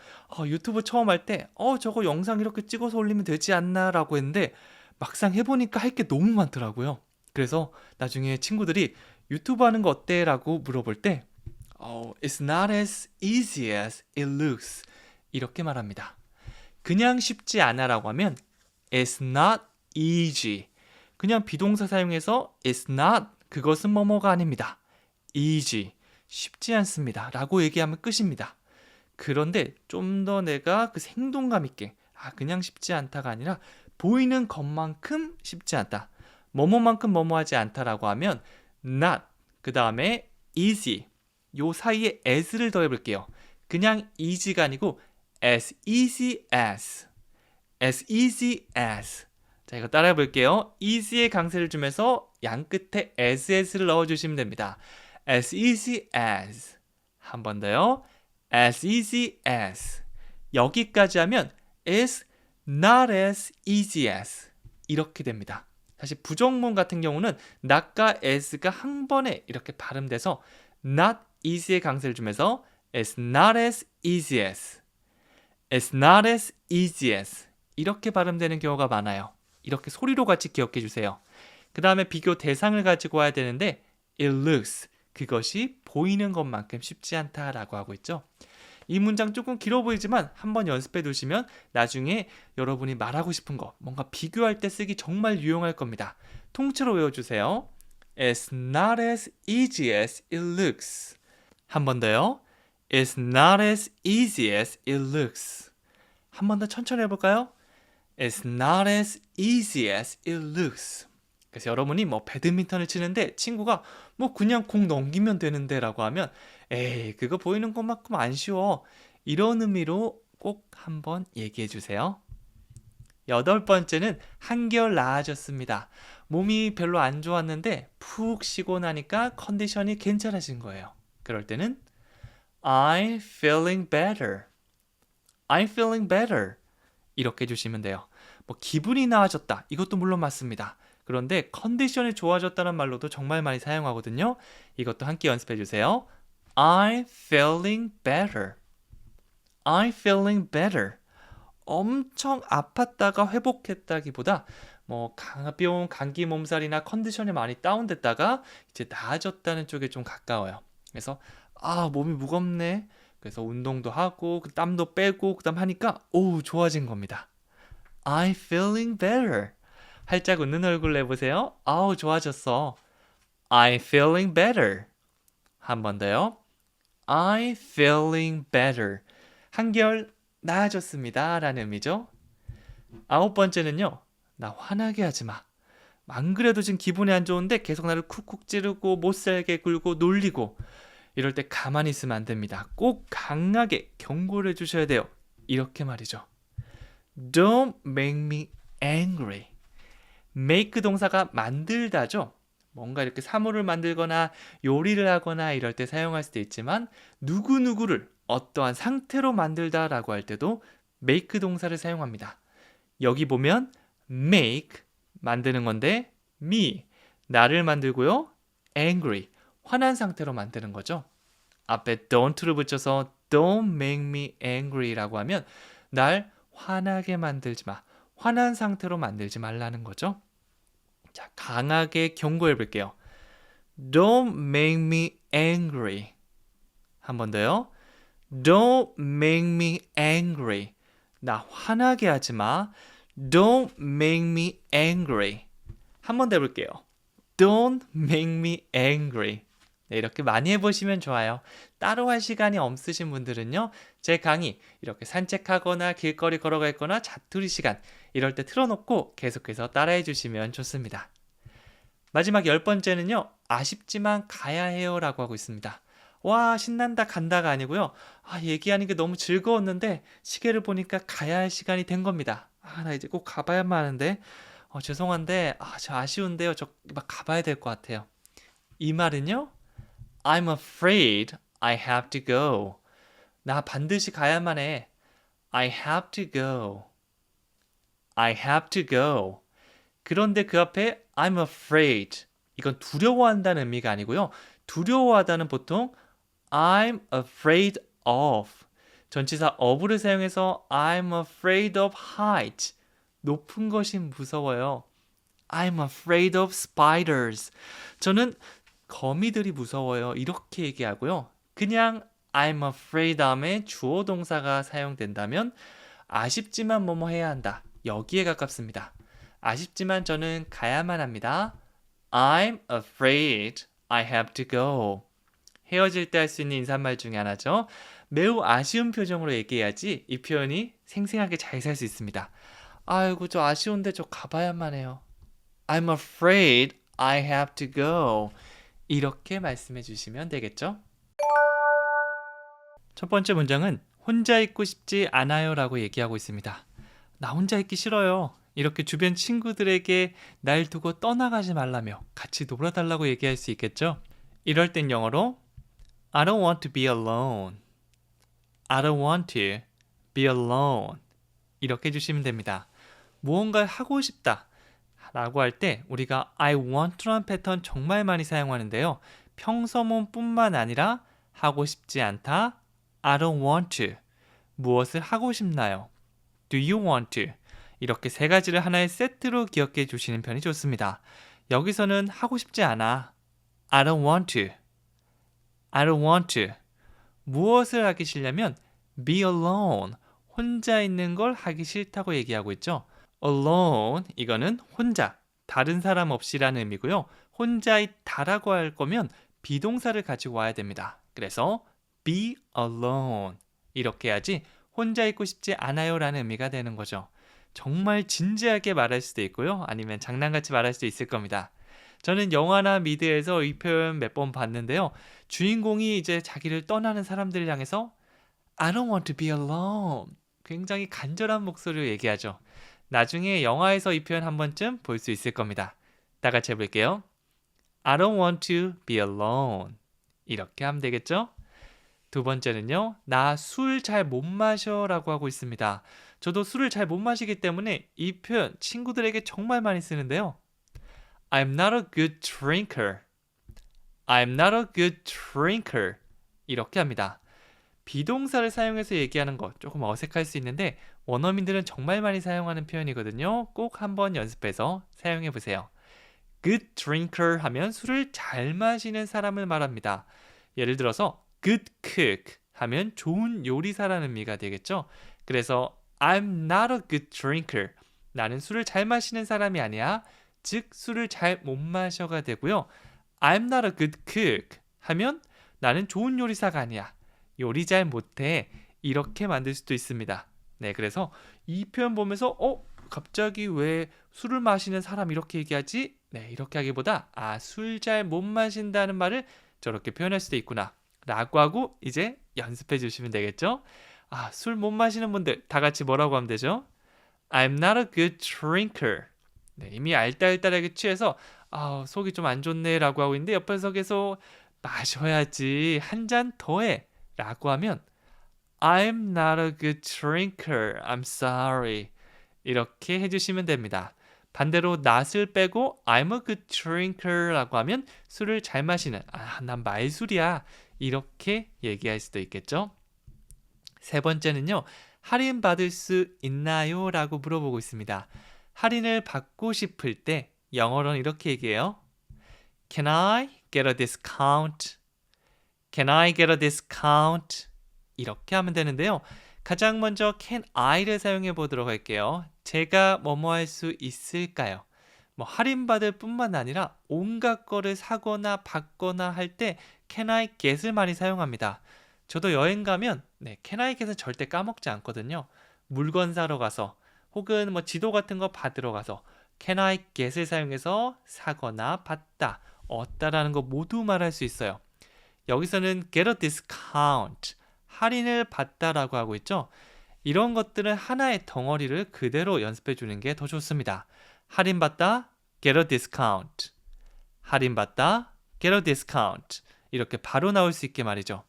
유튜브 처음 할 때 저거 영상 이렇게 찍어서 올리면 되지 않나 라고 했는데 막상 해보니까 할 게 너무 많더라고요. 그래서 나중에 친구들이 유튜브 하는 거 어때? 라고 물어볼 때 It's not as easy as it looks 이렇게 말합니다. 그냥 쉽지 않아 라고 하면 It's not easy 그냥 비동사 사용해서 it's not, 그것은 뭐뭐가 아닙니다. easy, 쉽지 않습니다. 라고 얘기하면 끝입니다. 그런데 좀 더 내가 그 생동감 있게 그냥 쉽지 않다가 아니라 보이는 것만큼 쉽지 않다. 뭐뭐만큼 뭐뭐하지 않다라고 하면 not, 그 다음에 easy, 요 사이에 as를 더해볼게요. 그냥 easy가 아니고 as easy as, as easy as. 자, 이거 따라해 볼게요. easy의 강세를 주면서 양 끝에 as를 넣어주시면 됩니다. as easy as. 한 번 더요. as easy as. 여기까지 하면 is not as easy as. 이렇게 됩니다. 사실 부정문 같은 경우는 not과 as가 한 번에 이렇게 발음돼서 not easy의 강세를 주면서 it's not as easy as, it's not as easy as 이렇게 발음되는 경우가 많아요. 이렇게 소리로 같이 기억해 주세요. 그 다음에 비교 대상을 가지고 와야 되는데 it looks, 그것이 보이는 것만큼 쉽지 않다라고 하고 있죠. 이 문장 조금 길어 보이지만 한번 연습해 두시면 나중에 여러분이 말하고 싶은 거 뭔가 비교할 때 쓰기 정말 유용할 겁니다. 통째로 외워주세요. It's not as easy as it looks. 한 번 더요. It's not as easy as it looks. 한 번 더 천천히 해볼까요? It's not as easy as it looks. 그래서 여러분이 뭐 배드민턴을 치는데 친구가 뭐 그냥 공 넘기면 되는데 라고 하면 에이, 그거 보이는 것만큼 안 쉬워. 이런 의미로 꼭 한번 얘기해 주세요. 8번째는 한결 나아졌습니다. 몸이 별로 안 좋았는데 푹 쉬고 나니까 컨디션이 괜찮아진 거예요. 그럴 때는 I'm feeling better. I'm feeling better. 이렇게 해주시면 돼요. 뭐 기분이 나아졌다. 이것도 물론 맞습니다. 그런데 컨디션이 좋아졌다는 말로도 정말 많이 사용하거든요. 이것도 함께 연습해 주세요. I'm feeling better. I'm feeling better. 엄청 아팠다가 회복했다기보다 뭐 가벼운 감기 몸살이나 컨디션이 많이 다운됐다가 이제 나아졌다는 쪽에 좀 가까워요. 그래서 몸이 무겁네. 그래서 운동도 하고 땀도 빼고 그다음 하니까 좋아진 겁니다. I'm feeling better. 활짝 웃는 얼굴 내보세요. 좋아졌어. I'm feeling better. 한 번 더요. I'm feeling better. 한결 나아졌습니다. 라는 의미죠. 9번째는요. 나 화나게 하지 마. 안 그래도 지금 기분이 안 좋은데 계속 나를 쿡쿡 찌르고 못살게 굴고 놀리고 이럴 때 가만히 있으면 안 됩니다. 꼭 강하게 경고를 해주셔야 돼요. 이렇게 말이죠. Don't make me angry. make 동사가 만들다죠. 뭔가 이렇게 사물을 만들거나 요리를 하거나 이럴 때 사용할 수도 있지만 누구누구를 어떠한 상태로 만들다라고 할 때도 make 동사를 사용합니다. 여기 보면 make, 만드는 건데 me, 나를 만들고요. angry, 화난 상태로 만드는 거죠. 앞에 don't를 붙여서 don't make me angry라고 하면 날 화나게 만들지 마. 화난 상태로 만들지 말라는 거죠. 자, 강하게 경고해 볼게요. Don't make me angry. 한 번 더요. Don't make me angry. 나 화나게 하지 마. Don't make me angry. 한 번 더 해볼게요. Don't make me angry. 네, 이렇게 많이 해보시면 좋아요. 따로 할 시간이 없으신 분들은요. 제 강의 이렇게 산책하거나 길거리 걸어가거나 자투리 시간 이럴 때 틀어놓고 계속해서 따라해 주시면 좋습니다. 마지막 10번째는요. 아쉽지만 가야 해요 라고 하고 있습니다. 와 신난다 간다가 아니고요. 얘기하는 게 너무 즐거웠는데 시계를 보니까 가야 할 시간이 된 겁니다. 나 이제 꼭 가봐야만 하는데 죄송한데 저 아쉬운데요. 저 막 가봐야 될 것 같아요. 이 말은요. I'm afraid I have to go. 나 반드시 가야만 해. I have to go. I have to go. 그런데 그 앞에 I'm afraid. 이건 두려워한다는 의미가 아니고요. 두려워하다는 보통 I'm afraid of. 전치사 of를 사용해서 I'm afraid of height. 높은 것이 무서워요. I'm afraid of spiders. 저는 거미들이 무서워요. 이렇게 얘기하고요. 그냥 I'm afraid 다음에 주어 동사가 사용된다면 아쉽지만 뭐뭐 해야 한다. 여기에 가깝습니다. 아쉽지만 저는 가야만 합니다. I'm afraid I have to go. 헤어질 때 할 수 있는 인사말 중에 하나죠. 매우 아쉬운 표정으로 얘기해야지 이 표현이 생생하게 잘 살 수 있습니다. 아이고, 저 아쉬운데 저 가봐야만 해요. I'm afraid I have to go. 이렇게 말씀해 주시면 되겠죠? 첫 번째 문장은 혼자 있고 싶지 않아요 라고 얘기하고 있습니다. 나 혼자 있기 싫어요. 이렇게 주변 친구들에게 날 두고 떠나가지 말라며 같이 놀아달라고 얘기할 수 있겠죠? 이럴 땐 영어로 I don't want to be alone. I don't want to be alone. 이렇게 해주시면 됩니다. 무언가를 하고 싶다 라고 할 때 우리가 I want to라는 패턴 정말 많이 사용하는데요. 평서문뿐만 아니라 하고 싶지 않다, I don't want to. 무엇을 하고 싶나요? Do you want to? 이렇게 세 가지를 하나의 세트로 기억해 주시는 편이 좋습니다. 여기서는 하고 싶지 않아. I don't want to. I don't want to. 무엇을 하기 싫냐면 be alone. 혼자 있는 걸 하기 싫다고 얘기하고 있죠. alone 이거는 혼자, 다른 사람 없이라는 의미고요. 혼자 있다라고 할 거면 비동사를 가지고 와야 됩니다. 그래서 be alone 이렇게 해야지 혼자 있고 싶지 않아요 라는 의미가 되는 거죠. 정말 진지하게 말할 수도 있고요. 아니면 장난같이 말할 수도 있을 겁니다. 저는 영화나 미드에서 이 표현 몇 번 봤는데요. 주인공이 이제 자기를 떠나는 사람들을 향해서 I don't want to be alone. 굉장히 간절한 목소리로 얘기하죠. 나중에 영화에서 이 표현 한 번쯤 볼 수 있을 겁니다. 다 같이 해볼게요. I don't want to be alone. 이렇게 하면 되겠죠? 두 번째는요. 나 술 잘 못 마셔 라고 하고 있습니다. 저도 술을 잘 못 마시기 때문에 이 표현 친구들에게 정말 많이 쓰는데요. I'm not a good drinker. I'm not a good drinker. 이렇게 합니다. 비동사를 사용해서 얘기하는 거 조금 어색할 수 있는데 원어민들은 정말 많이 사용하는 표현이거든요. 꼭 한번 연습해서 사용해 보세요. Good drinker 하면 술을 잘 마시는 사람을 말합니다. 예를 들어서 good cook 하면 좋은 요리사라는 의미가 되겠죠. 그래서 I'm not a good drinker. 나는 술을 잘 마시는 사람이 아니야. 즉 술을 잘 못 마셔가 되고요. I'm not a good cook 하면 나는 좋은 요리사가 아니야. 요리 잘 못해. 이렇게 만들 수도 있습니다. 네, 그래서 이 표현 보면서 갑자기 왜 술을 마시는 사람 이렇게 얘기하지? 네, 이렇게 하기보다 술 잘 못 마신다는 말을 저렇게 표현할 수도 있구나 라고 하고 이제 연습해 주시면 되겠죠? 술 못 마시는 분들 다 같이 뭐라고 하면 되죠? I'm not a good drinker. 네, 이미 알딸딸하게 취해서 속이 좀 안 좋네 라고 하고 있는데 옆에서 계속 마셔야지 한 잔 더 해 라고 하면 I'm not a good drinker. I'm sorry. 이렇게 해주시면 됩니다. 반대로 not을 빼고 I'm a good drinker 라고 하면 술을 잘 마시는 난 말술이야. 이렇게 얘기할 수도 있겠죠. 세 번째는요. 할인 받을 수 있나요? 라고 물어보고 있습니다. 할인을 받고 싶을 때 영어로는 이렇게 얘기해요. Can I get a discount? Can I get a discount? 이렇게 하면 되는데요. 가장 먼저 can I를 사용해 보도록 할게요. 제가 뭐뭐 할 수 있을까요? 할인받을 뿐만 아니라 온갖 거를 사거나 받거나 할 때 can I get을 많이 사용합니다. 저도 여행 가면 can I get은 절대 까먹지 않거든요. 물건 사러 가서 혹은 지도 같은 거 받으러 가서 can I get을 사용해서 사거나 받다, 얻다라는 거 모두 말할 수 있어요. 여기서는 get a discount, 할인을 받다라고 하고 있죠. 이런 것들은 하나의 덩어리를 그대로 연습해 주는 게 더 좋습니다. 할인받다, get a discount. 할인받다, get a discount. 이렇게 바로 나올 수 있게 말이죠.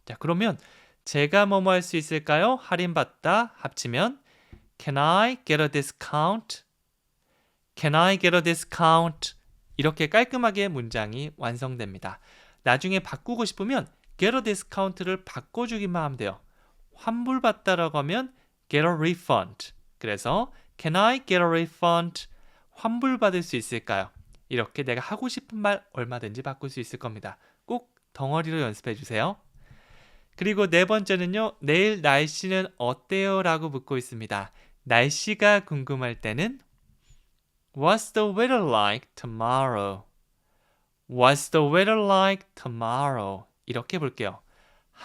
자, 그러면 제가 뭐뭐 할 수 있을까요? 할인받다 합치면 Can I get a discount? Can I get a discount? 이렇게 깔끔하게 문장이 완성됩니다. 나중에 바꾸고 싶으면 get a discount를 바꿔주기만 하면 돼요. 환불받다라고 하면 get a refund. 그래서 can I get a refund? 환불받을 수 있을까요? 이렇게 내가 하고 싶은 말 얼마든지 바꿀 수 있을 겁니다. 꼭 덩어리로 연습해 주세요. 그리고 네 번째는요. 내일 날씨는 어때요? 라고 묻고 있습니다. 날씨가 궁금할 때는 What's the weather like tomorrow? What's the weather like tomorrow? 이렇게 볼게요.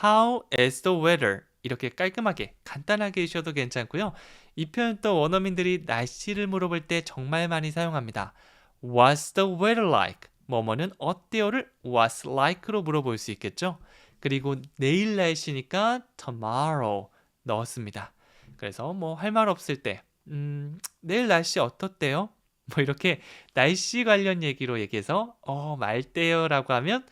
How is the weather? 이렇게 깔끔하게 간단하게 해주셔도 괜찮고요. 이 표현 또 원어민들이 날씨를 물어볼 때 정말 많이 사용합니다. What's the weather like? 뭐뭐는 어때요를 what's like로 물어볼 수 있겠죠. 그리고 내일 날씨니까 tomorrow 넣었습니다. 그래서 뭐 할 말 없을 때 내일 날씨 어떻대요? 뭐 이렇게 날씨 관련 얘기로 얘기해서 맑대요 라고 하면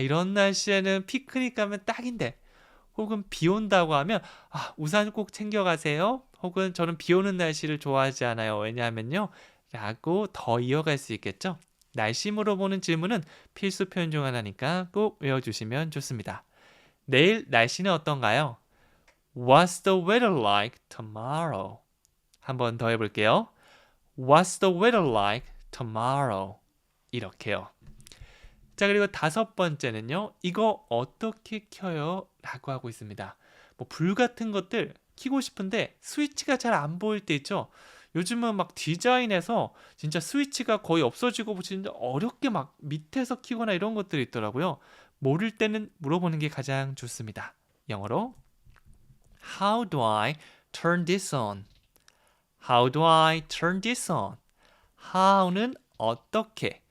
이런 날씨에는 피크닉 가면 딱인데, 혹은 비 온다고 하면 우산 꼭 챙겨가세요. 혹은 저는 비 오는 날씨를 좋아하지 않아요. 왜냐하면요 라고 더 이어갈 수 있겠죠. 날씨 물어보는 질문은 필수 표현 중 하나니까 꼭 외워주시면 좋습니다. 내일 날씨는 어떤가요? What's the weather like tomorrow? 한 번 더 해볼게요. What's the weather like tomorrow? 이렇게요. 자, 그리고 다섯 번째는요. 이거 어떻게 켜요? 라고 하고 있습니다. 뭐 불 같은 것들 켜고 싶은데 스위치가 잘 안 보일 때 있죠. 요즘은 막 디자인에서 진짜 스위치가 거의 없어지고 진짜 어렵게 막 밑에서 켜거나 이런 것들이 있더라고요. 모를 때는 물어보는 게 가장 좋습니다. 영어로 How do I turn this on? How do I turn this on? How는 어떻게,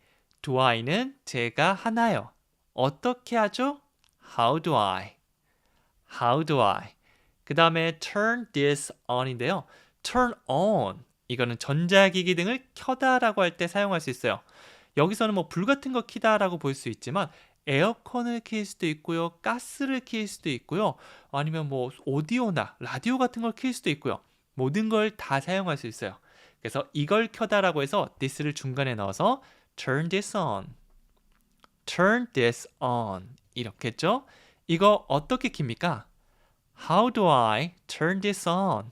do I는 제가 하나요. 어떻게 하죠? How do I? How do I? 그 다음에 turn this on인데요. turn on, 이거는 전자기기 등을 켜다라고 할 때 사용할 수 있어요. 여기서는 뭐 불 같은 거 켜다라고 볼 수 있지만 에어컨을 켤 수도 있고요. 가스를 켤 수도 있고요. 아니면 뭐 오디오나 라디오 같은 걸 켤 수도 있고요. 모든 걸 다 사용할 수 있어요. 그래서 이걸 켜다라고 해서 this를 중간에 넣어서 turn this on, turn this on 이렇게 했죠. 이거 어떻게 킵니까? How do I turn this on?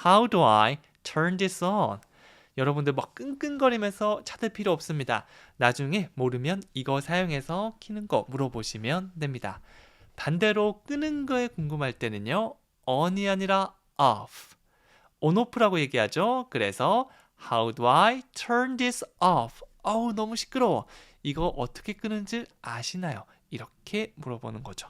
How do I turn this on? 여러분들 막 끙끙거리면서 찾을 필요 없습니다. 나중에 모르면 이거 사용해서 켜는 거 물어보시면 됩니다. 반대로 끄는 거에 궁금할 때는요. on이 아니라 off, on-off라고 얘기하죠. 그래서 How do I turn this off? 너무 시끄러워. 이거 어떻게 끄는지 아시나요? 이렇게 물어보는 거죠.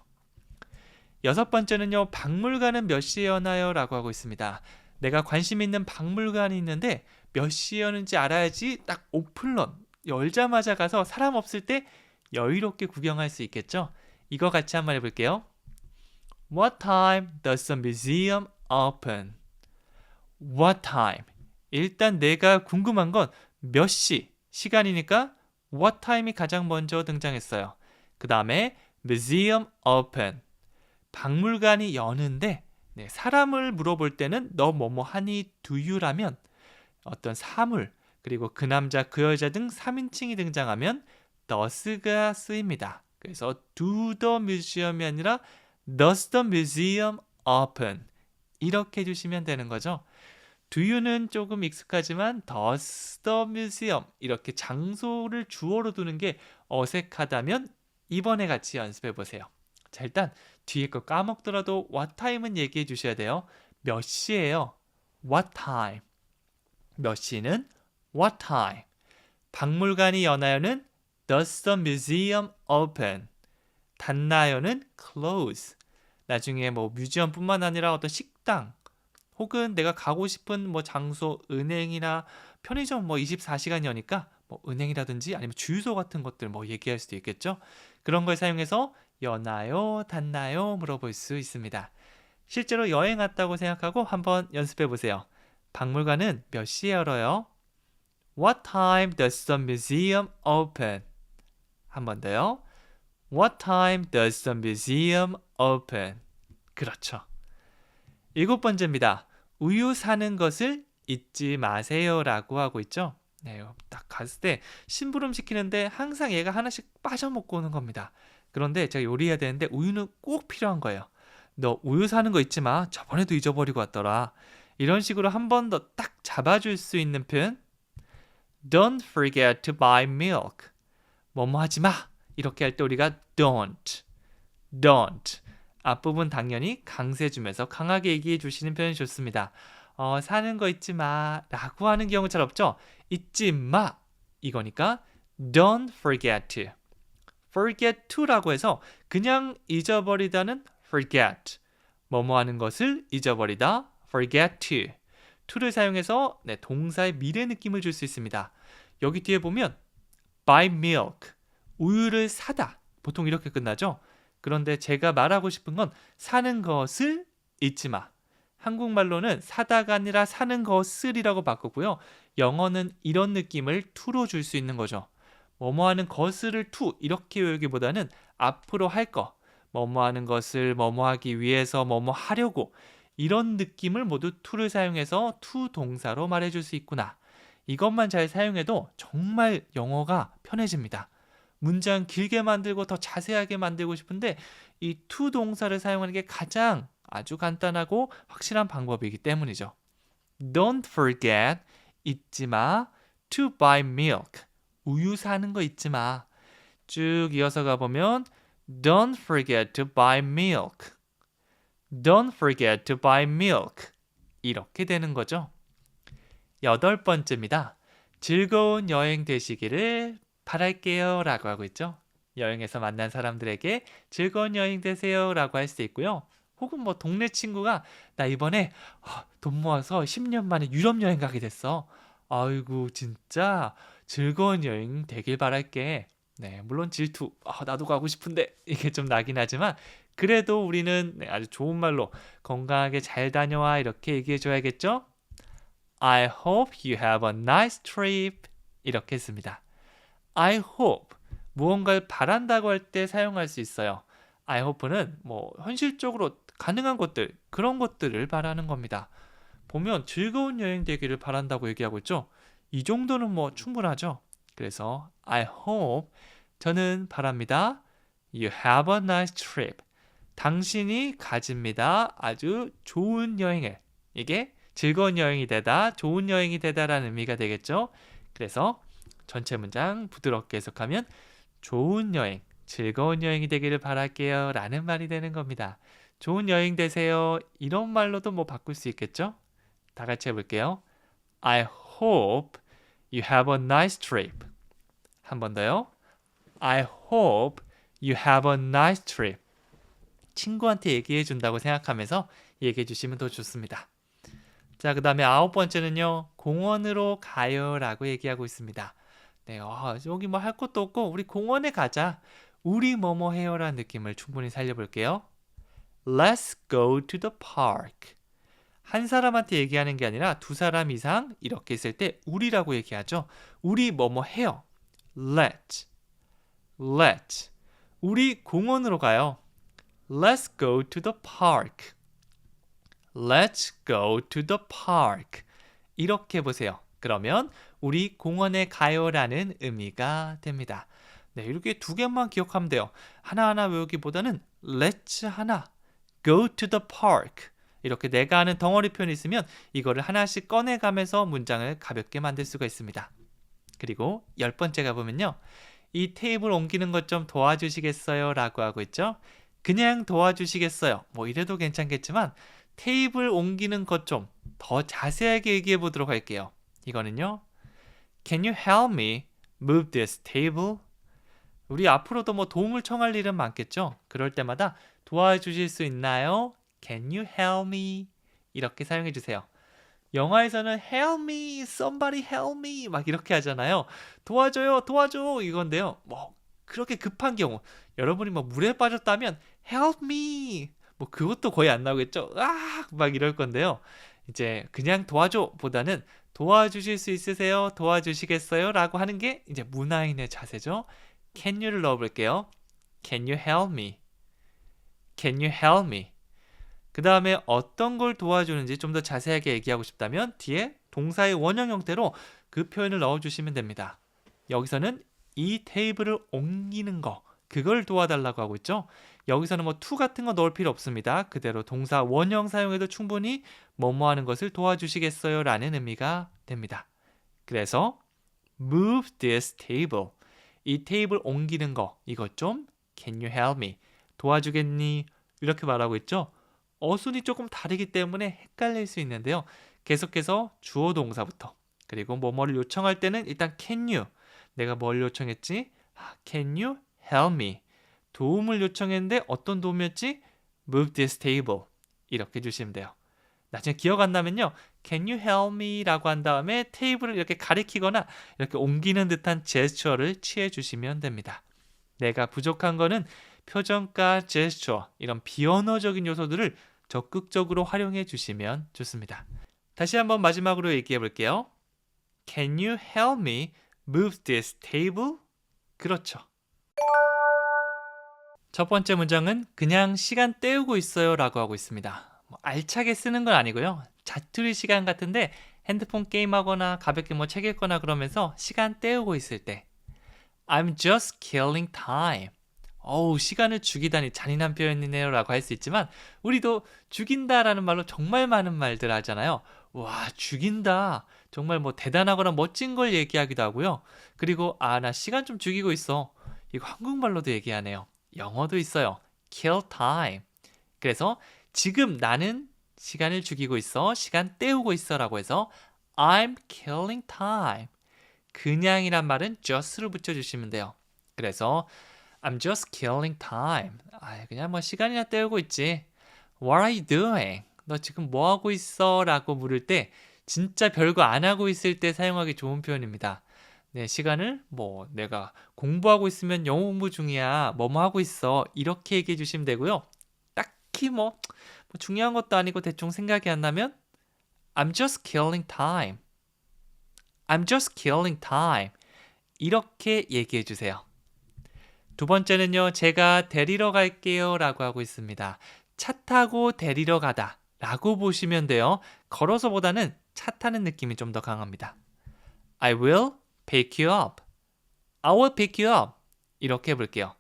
여섯 번째는요. 박물관은 몇 시에 여나요? 라고 하고 있습니다. 내가 관심 있는 박물관이 있는데 몇 시에 여는지 알아야지 딱 오픈런 열자마자 가서 사람 없을 때 여유롭게 구경할 수 있겠죠. 이거 같이 한번 해볼게요. What time does the museum open? What time? 일단 내가 궁금한 건 몇 시, 시간이니까 what time이 가장 먼저 등장했어요. 그 다음에 museum open, 박물관이 여는데 사람을 물어볼 때는 너 뭐뭐 하니 do you라면 어떤 사물, 그리고 그 남자 그 여자 등 3인칭이 등장하면 does가 쓰입니다. 그래서 do the museum이 아니라 does the museum open 이렇게 해주시면 되는 거죠. do you는 조금 익숙하지만 does the museum 이렇게 장소를 주어로 두는 게 어색하다면 이번에 같이 연습해 보세요. 자, 일단 뒤에 거 까먹더라도 what time은 얘기해 주셔야 돼요. 몇 시예요? What time? 몇 시는 what time? 박물관이 여나요는 Does the museum open? 닫나요는 close. 나중에 뭐 뮤지엄뿐만 아니라 어떤 식당 혹은 내가 가고 싶은 뭐 장소, 은행이나 편의점 뭐 24시간 여니까 뭐 은행이라든지 아니면 주유소 같은 것들 뭐 얘기할 수도 있겠죠. 그런 걸 사용해서 여나요, 닫나요 물어볼 수 있습니다. 실제로 여행 왔다고 생각하고 한번 연습해 보세요. 박물관은 몇 시에 열어요? What time does the museum open? 한 번 더요. What time does the museum open? 그렇죠. 일곱 번째입니다. 우유 사는 것을 잊지 마세요 라고 하고 있죠. 네, 딱 갔을 때 심부름 시키는데 항상 얘가 하나씩 빠져먹고 오는 겁니다. 그런데 제가 요리해야 되는데 우유는 꼭 필요한 거예요. 너 우유 사는 거 잊지 마. 저번에도 잊어버리고 왔더라. 이런 식으로 한 번 더 딱 잡아줄 수 있는 표현. Don't forget to buy milk. 뭐뭐 하지 마. 이렇게 할 때 우리가 don't. 앞부분 당연히 강세 주면서 강하게 얘기해 주시는 표현이 좋습니다. 사는 거 잊지 마 라고 하는 경우 잘 없죠? 잊지 마 이거니까 don't forget to. forget to라고 해서 그냥 잊어버리다는 forget. 뭐뭐 하는 것을 잊어버리다 forget to. to를 사용해서 동사의 미래 느낌을 줄 수 있습니다. 여기 뒤에 보면 buy milk. 우유를 사다. 보통 이렇게 끝나죠? 그런데 제가 말하고 싶은 건 사는 것을 잊지 마. 한국말로는 사다가 아니라 사는 것을이라고 바꿨고요. 영어는 이런 느낌을 to로 줄 수 있는 거죠. 뭐뭐 하는 것을 to 이렇게 외우기보다는 앞으로 할 거, 뭐뭐 하는 것을 뭐뭐 하기 위해서 뭐뭐 하려고 이런 느낌을 모두 to를 사용해서 to 동사로 말해줄 수 있구나. 이것만 잘 사용해도 정말 영어가 편해집니다. 문장 길게 만들고 더 자세하게 만들고 싶은데 이 to 동사를 사용하는 게 가장 아주 간단하고 확실한 방법이기 때문이죠. Don't forget, 잊지 마. To buy milk, 우유 사는 거 잊지 마. 쭉 이어서 가보면 Don't forget to buy milk. Don't forget to buy milk. 이렇게 되는 거죠. 8번째입니다. 즐거운 여행 되시기를 바랄게요 라고 하고 있죠. 여행에서 만난 사람들에게 즐거운 여행 되세요 라고 할 수 있고요. 혹은 뭐 동네 친구가 나 이번에 돈 모아서 10년 만에 유럽 여행 가게 됐어. 아이고 진짜 즐거운 여행 되길 바랄게. 네, 물론 질투. 나도 가고 싶은데 이게 좀 나긴 하지만 그래도 우리는 아주 좋은 말로 건강하게 잘 다녀와 이렇게 얘기해 줘야겠죠? I hope you have a nice trip. 이렇게 했습니다. I hope 무언가를 바란다고 할 때 사용할 수 있어요. I hope는 뭐 현실적으로 가능한 것들, 그런 것들을 바라는 겁니다. 보면 즐거운 여행 되기를 바란다고 얘기하고 있죠. 이 정도는 뭐 충분하죠. 그래서 I hope 저는 바랍니다. You have a nice trip. 당신이 가집니다. 아주 좋은 여행을. 이게 즐거운 여행이 되다, 좋은 여행이 되다라는 의미가 되겠죠. 그래서 전체 문장 부드럽게 해석하면 좋은 여행, 즐거운 여행이 되기를 바랄게요 라는 말이 되는 겁니다. 좋은 여행 되세요. 이런 말로도 뭐 바꿀 수 있겠죠? 다 같이 해볼게요. I hope you have a nice trip. 한 번 더요. I hope you have a nice trip. 친구한테 얘기해 준다고 생각하면서 얘기해 주시면 더 좋습니다. 자, 그 다음에 9번째는요. 공원으로 가요 라고 얘기하고 있습니다. 네, 여기 뭐 할 것도 없고 우리 공원에 가자. 우리 뭐뭐 해요 라는 느낌을 충분히 살려볼게요. Let's go to the park. 한 사람한테 얘기하는 게 아니라 두 사람 이상 이렇게 있을 때 우리라고 얘기하죠. 우리 뭐뭐 해요. Let's. 우리 공원으로 가요. Let's go to the park. Let's go to the park. 이렇게 보세요. 그러면 우리 공원에 가요라는 의미가 됩니다. 네, 이렇게 두 개만 기억하면 돼요. 하나하나 외우기보다는 let's 하나, go to the park. 이렇게 내가 아는 덩어리 표현이 있으면 이거를 하나씩 꺼내가면서 문장을 가볍게 만들 수가 있습니다. 그리고 10번째 가보면요. 이 테이블 옮기는 것 좀 도와주시겠어요? 라고 하고 있죠. 그냥 도와주시겠어요? 뭐 이래도 괜찮겠지만 테이블 옮기는 것 좀 더 자세하게 얘기해 보도록 할게요. 이거는요. Can you help me move this table? 우리 앞으로도 뭐 도움을 청할 일은 많겠죠. 그럴 때마다 도와주실 수 있나요? Can you help me? 이렇게 사용해 주세요. 영화에서는 help me, somebody help me 막 이렇게 하잖아요. 도와줘요, 도와줘 이건데요. 뭐 그렇게 급한 경우 여러분이 뭐 물에 빠졌다면 help me 뭐 그것도 거의 안 나오겠죠. 막 이럴 건데요. 이제 그냥 도와줘 보다는 도와주실 수 있으세요? 도와주시겠어요? 라고 하는 게 이제 문화인의 자세죠. Can you를 넣어볼게요. Can you help me? Can you help me? 그 다음에 어떤 걸 도와주는지 좀 더 자세하게 얘기하고 싶다면 뒤에 동사의 원형 형태로 그 표현을 넣어주시면 됩니다. 여기서는 이 테이블을 옮기는 거 그걸 도와달라고 하고 있죠. 여기서는 뭐 to 같은 거 넣을 필요 없습니다. 그대로 동사 원형 사용해도 충분히 뭐뭐 하는 것을 도와주시겠어요? 라는 의미가 됩니다. 그래서 move this table. 이 테이블 옮기는 거 이것 좀 can you help me? 도와주겠니? 이렇게 말하고 있죠. 어순이 조금 다르기 때문에 헷갈릴 수 있는데요. 계속해서 주어 동사부터. 그리고 뭐뭐를 요청할 때는 일단 can you. 내가 뭘 요청했지? Can you help me? 도움을 요청했는데 어떤 도움이었지? Move this table. 이렇게 해주시면 돼요. 나중에 기억 안 나면요. Can you help me? 라고 한 다음에 테이블을 이렇게 가리키거나 이렇게 옮기는 듯한 제스처를 취해 주시면 됩니다. 내가 부족한 거는 표정과 제스처, 이런 비언어적인 요소들을 적극적으로 활용해 주시면 좋습니다. 다시 한번 마지막으로 얘기해 볼게요. Can you help me move this table? 그렇죠. 첫 번째 문장은 그냥 시간 때우고 있어요 라고 하고 있습니다. 알차게 쓰는 건 아니고요. 자투리 시간 같은데 핸드폰 게임하거나 가볍게 책 읽거나 그러면서 시간 때우고 있을 때 I'm just killing time. 시간을 죽이다니 잔인한 표현이네요 라고 할 수 있지만 우리도 죽인다라는 말로 정말 많은 말들 하잖아요. 와, 죽인다. 정말 대단하거나 멋진 걸 얘기하기도 하고요. 그리고 나 시간 좀 죽이고 있어. 이거 한국말로도 얘기하네요. 영어도 있어요. kill time. 그래서 지금 나는 시간을 죽이고 있어. 시간 때우고 있어 라고 해서 I'm killing time. 그냥이란 말은 just를 붙여주시면 돼요. 그래서 I'm just killing time. 그냥 시간이나 때우고 있지. What are you doing? 너 지금 뭐 하고 있어? 라고 물을 때 진짜 별거 안 하고 있을 때 사용하기 좋은 표현입니다. 내 시간을 내가 공부하고 있으면 영어 공부 중이야. 뭐뭐 하고 있어. 이렇게 얘기해 주시면 되고요. 딱히 중요한 것도 아니고 대충 생각이 안 나면 I'm just killing time. I'm just killing time. 이렇게 얘기해 주세요. 두 번째는요. 제가 데리러 갈게요 라고 하고 있습니다. 차 타고 데리러 가다 라고 보시면 돼요. 걸어서보다는 차 타는 느낌이 좀 더 강합니다. I will pick you up. I will pick you up. 이렇게 해볼게요.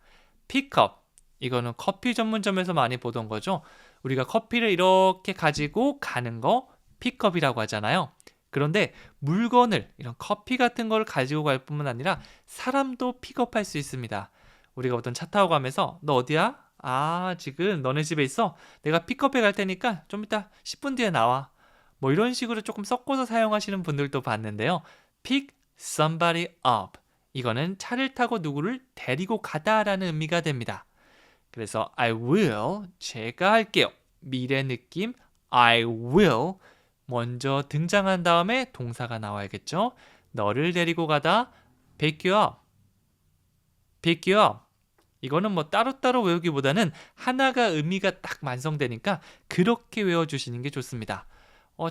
pick up. 이거는 커피 전문점에서 많이 보던 거죠. 우리가 커피를 이렇게 가지고 가는 거 픽업이라고 하잖아요. 그런데 물건을, 이런 커피 같은 걸 가지고 갈 뿐만 아니라 사람도 픽업할 수 있습니다. 우리가 어떤 차 타고 가면서 너 어디야? 지금 너네 집에 있어? 내가 픽업해 갈 테니까 좀 이따 10분 뒤에 나와. 이런 식으로 조금 섞어서 사용하시는 분들도 봤는데요. pick somebody up. 이거는 차를 타고 누구를 데리고 가다라는 의미가 됩니다. 그래서 I will, 제가 할게요. 미래 느낌 I will 먼저 등장한 다음에 동사가 나와야겠죠. 너를 데리고 가다 pick you up. pick you up. 이거는 따로따로 외우기보다는 하나가 의미가 딱 완성되니까 그렇게 외워주시는 게 좋습니다.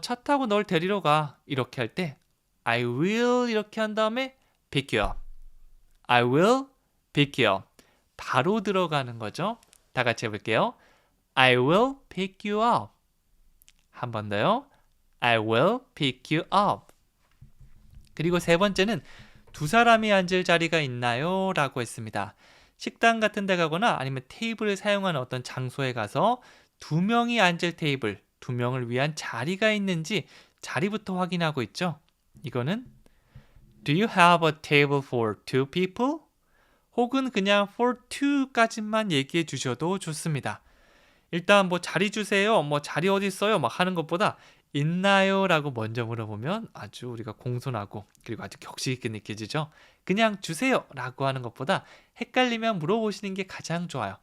차 타고 널 데리러 가. 이렇게 할 때 I will 이렇게 한 다음에 pick you up. I will pick you up. 바로 들어가는 거죠. 다 같이 해볼게요. I will pick you up. 한 번 더요. I will pick you up. 그리고 세 번째는 두 사람이 앉을 자리가 있나요? 라고 했습니다. 식당 같은 데 가거나 아니면 테이블을 사용하는 어떤 장소에 가서 두 명이 앉을 테이블, 두 명을 위한 자리가 있는지 자리부터 확인하고 있죠. 이거는 Do you have a table for two people? 혹은 그냥 for two까지만 얘기해 주셔도 좋습니다. 일단 자리 주세요, 자리 어디 있어요? 하는 것보다 있나요? 라고 먼저 물어보면 아주 우리가 공손하고 그리고 아주 격식 있게 느껴지죠. 그냥 주세요 라고 하는 것보다 헷갈리면 물어보시는 게 가장 좋아요.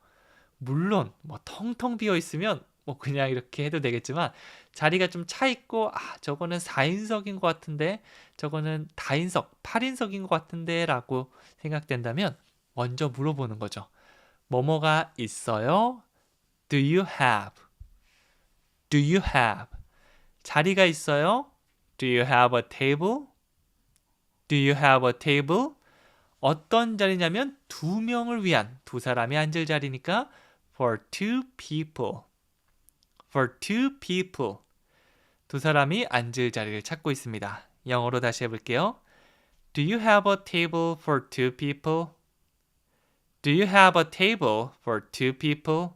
물론 텅텅 비어 있으면 그냥 이렇게 해도 되겠지만 자리가 좀 차 있고 저거는 4인석인 것 같은데 저거는 다인석, 8인석인 것 같은데 라고 생각된다면 먼저 물어보는 거죠. 뭐뭐가 있어요? Do you have? Do you have? 자리가 있어요? Do you have a table? Do you have a table? 어떤 자리냐면 두 명을 위한, 두 사람이 앉을 자리니까 for two people. For two people. 두 사람이 앉을 자리를 찾고 있습니다. 영어로 다시 해볼게요. Do you have a table for two people? Do you have a table for two people?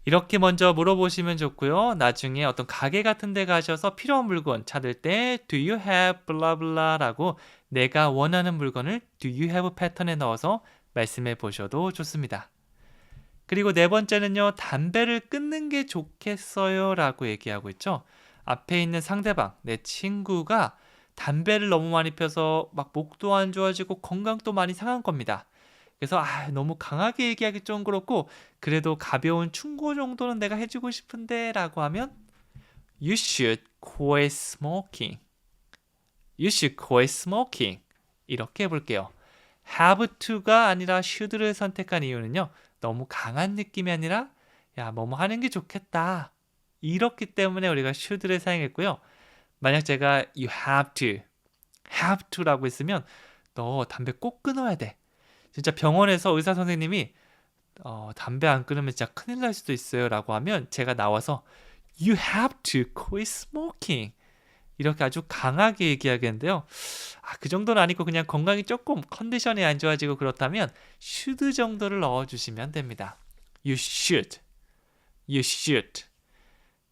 이렇게 먼저 물어보시면 좋고요. 나중에 어떤 가게 같은 데 가셔서 필요한 물건 찾을 때 Do you have blah blah 라고 내가 원하는 물건을 Do you have 패턴에 넣어서 말씀해 보셔도 좋습니다. 그리고 네 번째는요. 담배를 끊는 게 좋겠어요 라고 얘기하고 있죠. 앞에 있는 상대방, 내 친구가 담배를 너무 많이 펴서 막 목도 안 좋아지고 건강도 많이 상한 겁니다. 그래서 너무 강하게 얘기하기 좀 그렇고 그래도 가벼운 충고 정도는 내가 해주고 싶은데 라고 하면 You should quit smoking. You should quit smoking. 이렇게 해볼게요. have to가 아니라 should를 선택한 이유는요. 너무 강한 느낌이 아니라 야, 뭐뭐 하는 게 좋겠다. 이렇기 때문에 우리가 should를 사용했고요. 만약 제가 you have to라고 했으면 너 담배 꼭 끊어야 돼. 진짜 병원에서 의사 선생님이 담배 안 끊으면 진짜 큰일 날 수도 있어요 라고 하면 제가 나와서 You have to quit smoking. 이렇게 아주 강하게 얘기하겠는데요. 그 정도는 아니고 그냥 건강이 조금 컨디션이 안 좋아지고 그렇다면 should 정도를 넣어주시면 됩니다. You should. You should.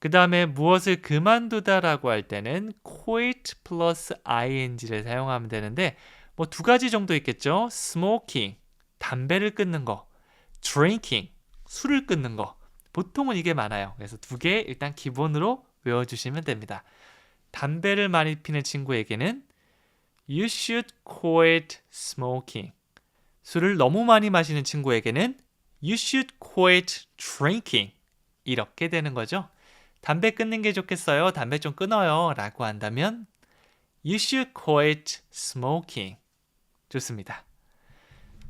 그 다음에 무엇을 그만두다 라고 할 때는 quit 플러스 ing를 사용하면 되는데 뭐 두 가지 정도 있겠죠. smoking, 담배를 끊는 거. drinking, 술을 끊는 거. 보통은 이게 많아요. 그래서 두 개 일단 기본으로 외워주시면 됩니다. 담배를 많이 피는 친구에게는 You should quit smoking. 술을 너무 많이 마시는 친구에게는 You should quit drinking. 이렇게 되는 거죠. 담배 끊는 게 좋겠어요. 담배 좀 끊어요. 라고 한다면 You should quit smoking. 좋습니다.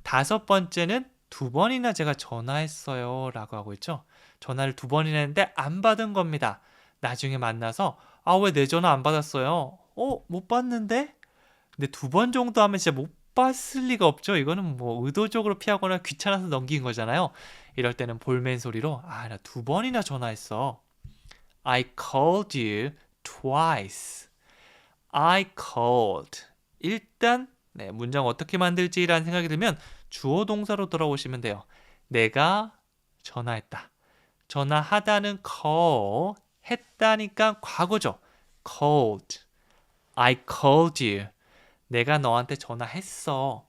다섯 번째는 두 번이나 제가 전화했어요. 라고 하고 있죠. 전화를 두 번이나 했는데 안 받은 겁니다. 나중에 만나서 왜 내 전화 안 받았어요? 못 받는데? 근데 두 번 정도 하면 진짜 못 봤을 리가 없죠. 이거는 뭐 의도적으로 피하거나 귀찮아서 넘긴 거잖아요. 이럴 때는 볼멘 소리로 나 두 번이나 전화했어. I called you twice. I called. 일단 문장 어떻게 만들지라는 생각이 들면 주어 동사로 돌아오시면 돼요. 내가 전화했다. 전화하다는 call, 했다니까 과거죠. called. I called you. 내가 너한테 전화했어.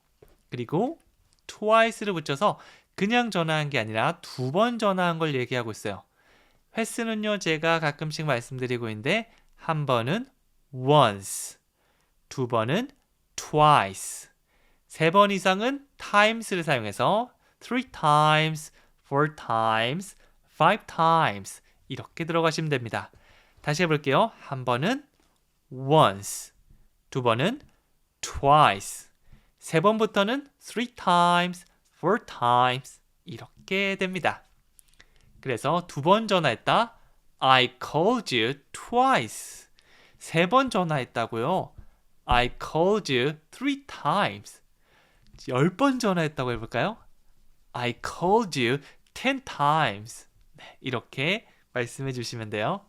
그리고 twice를 붙여서 그냥 전화한 게 아니라 두 번 전화한 걸 얘기하고 있어요. 횟수는요, 제가 가끔씩 말씀드리고 있는데 한 번은 once, 두 번은 twice, 세 번 이상은 times를 사용해서 three times, four times, five times 이렇게 들어가시면 됩니다. 다시 해볼게요. 한 번은 once, 두 번은 twice, 세 번부터는 three times, four times 이렇게 됩니다. 그래서 두 번 전화했다. I called you twice. 세 번 전화했다고요. I called you three times. 10번 전화했다고 해볼까요? I called you 10 times. 이렇게 말씀해 주시면 돼요.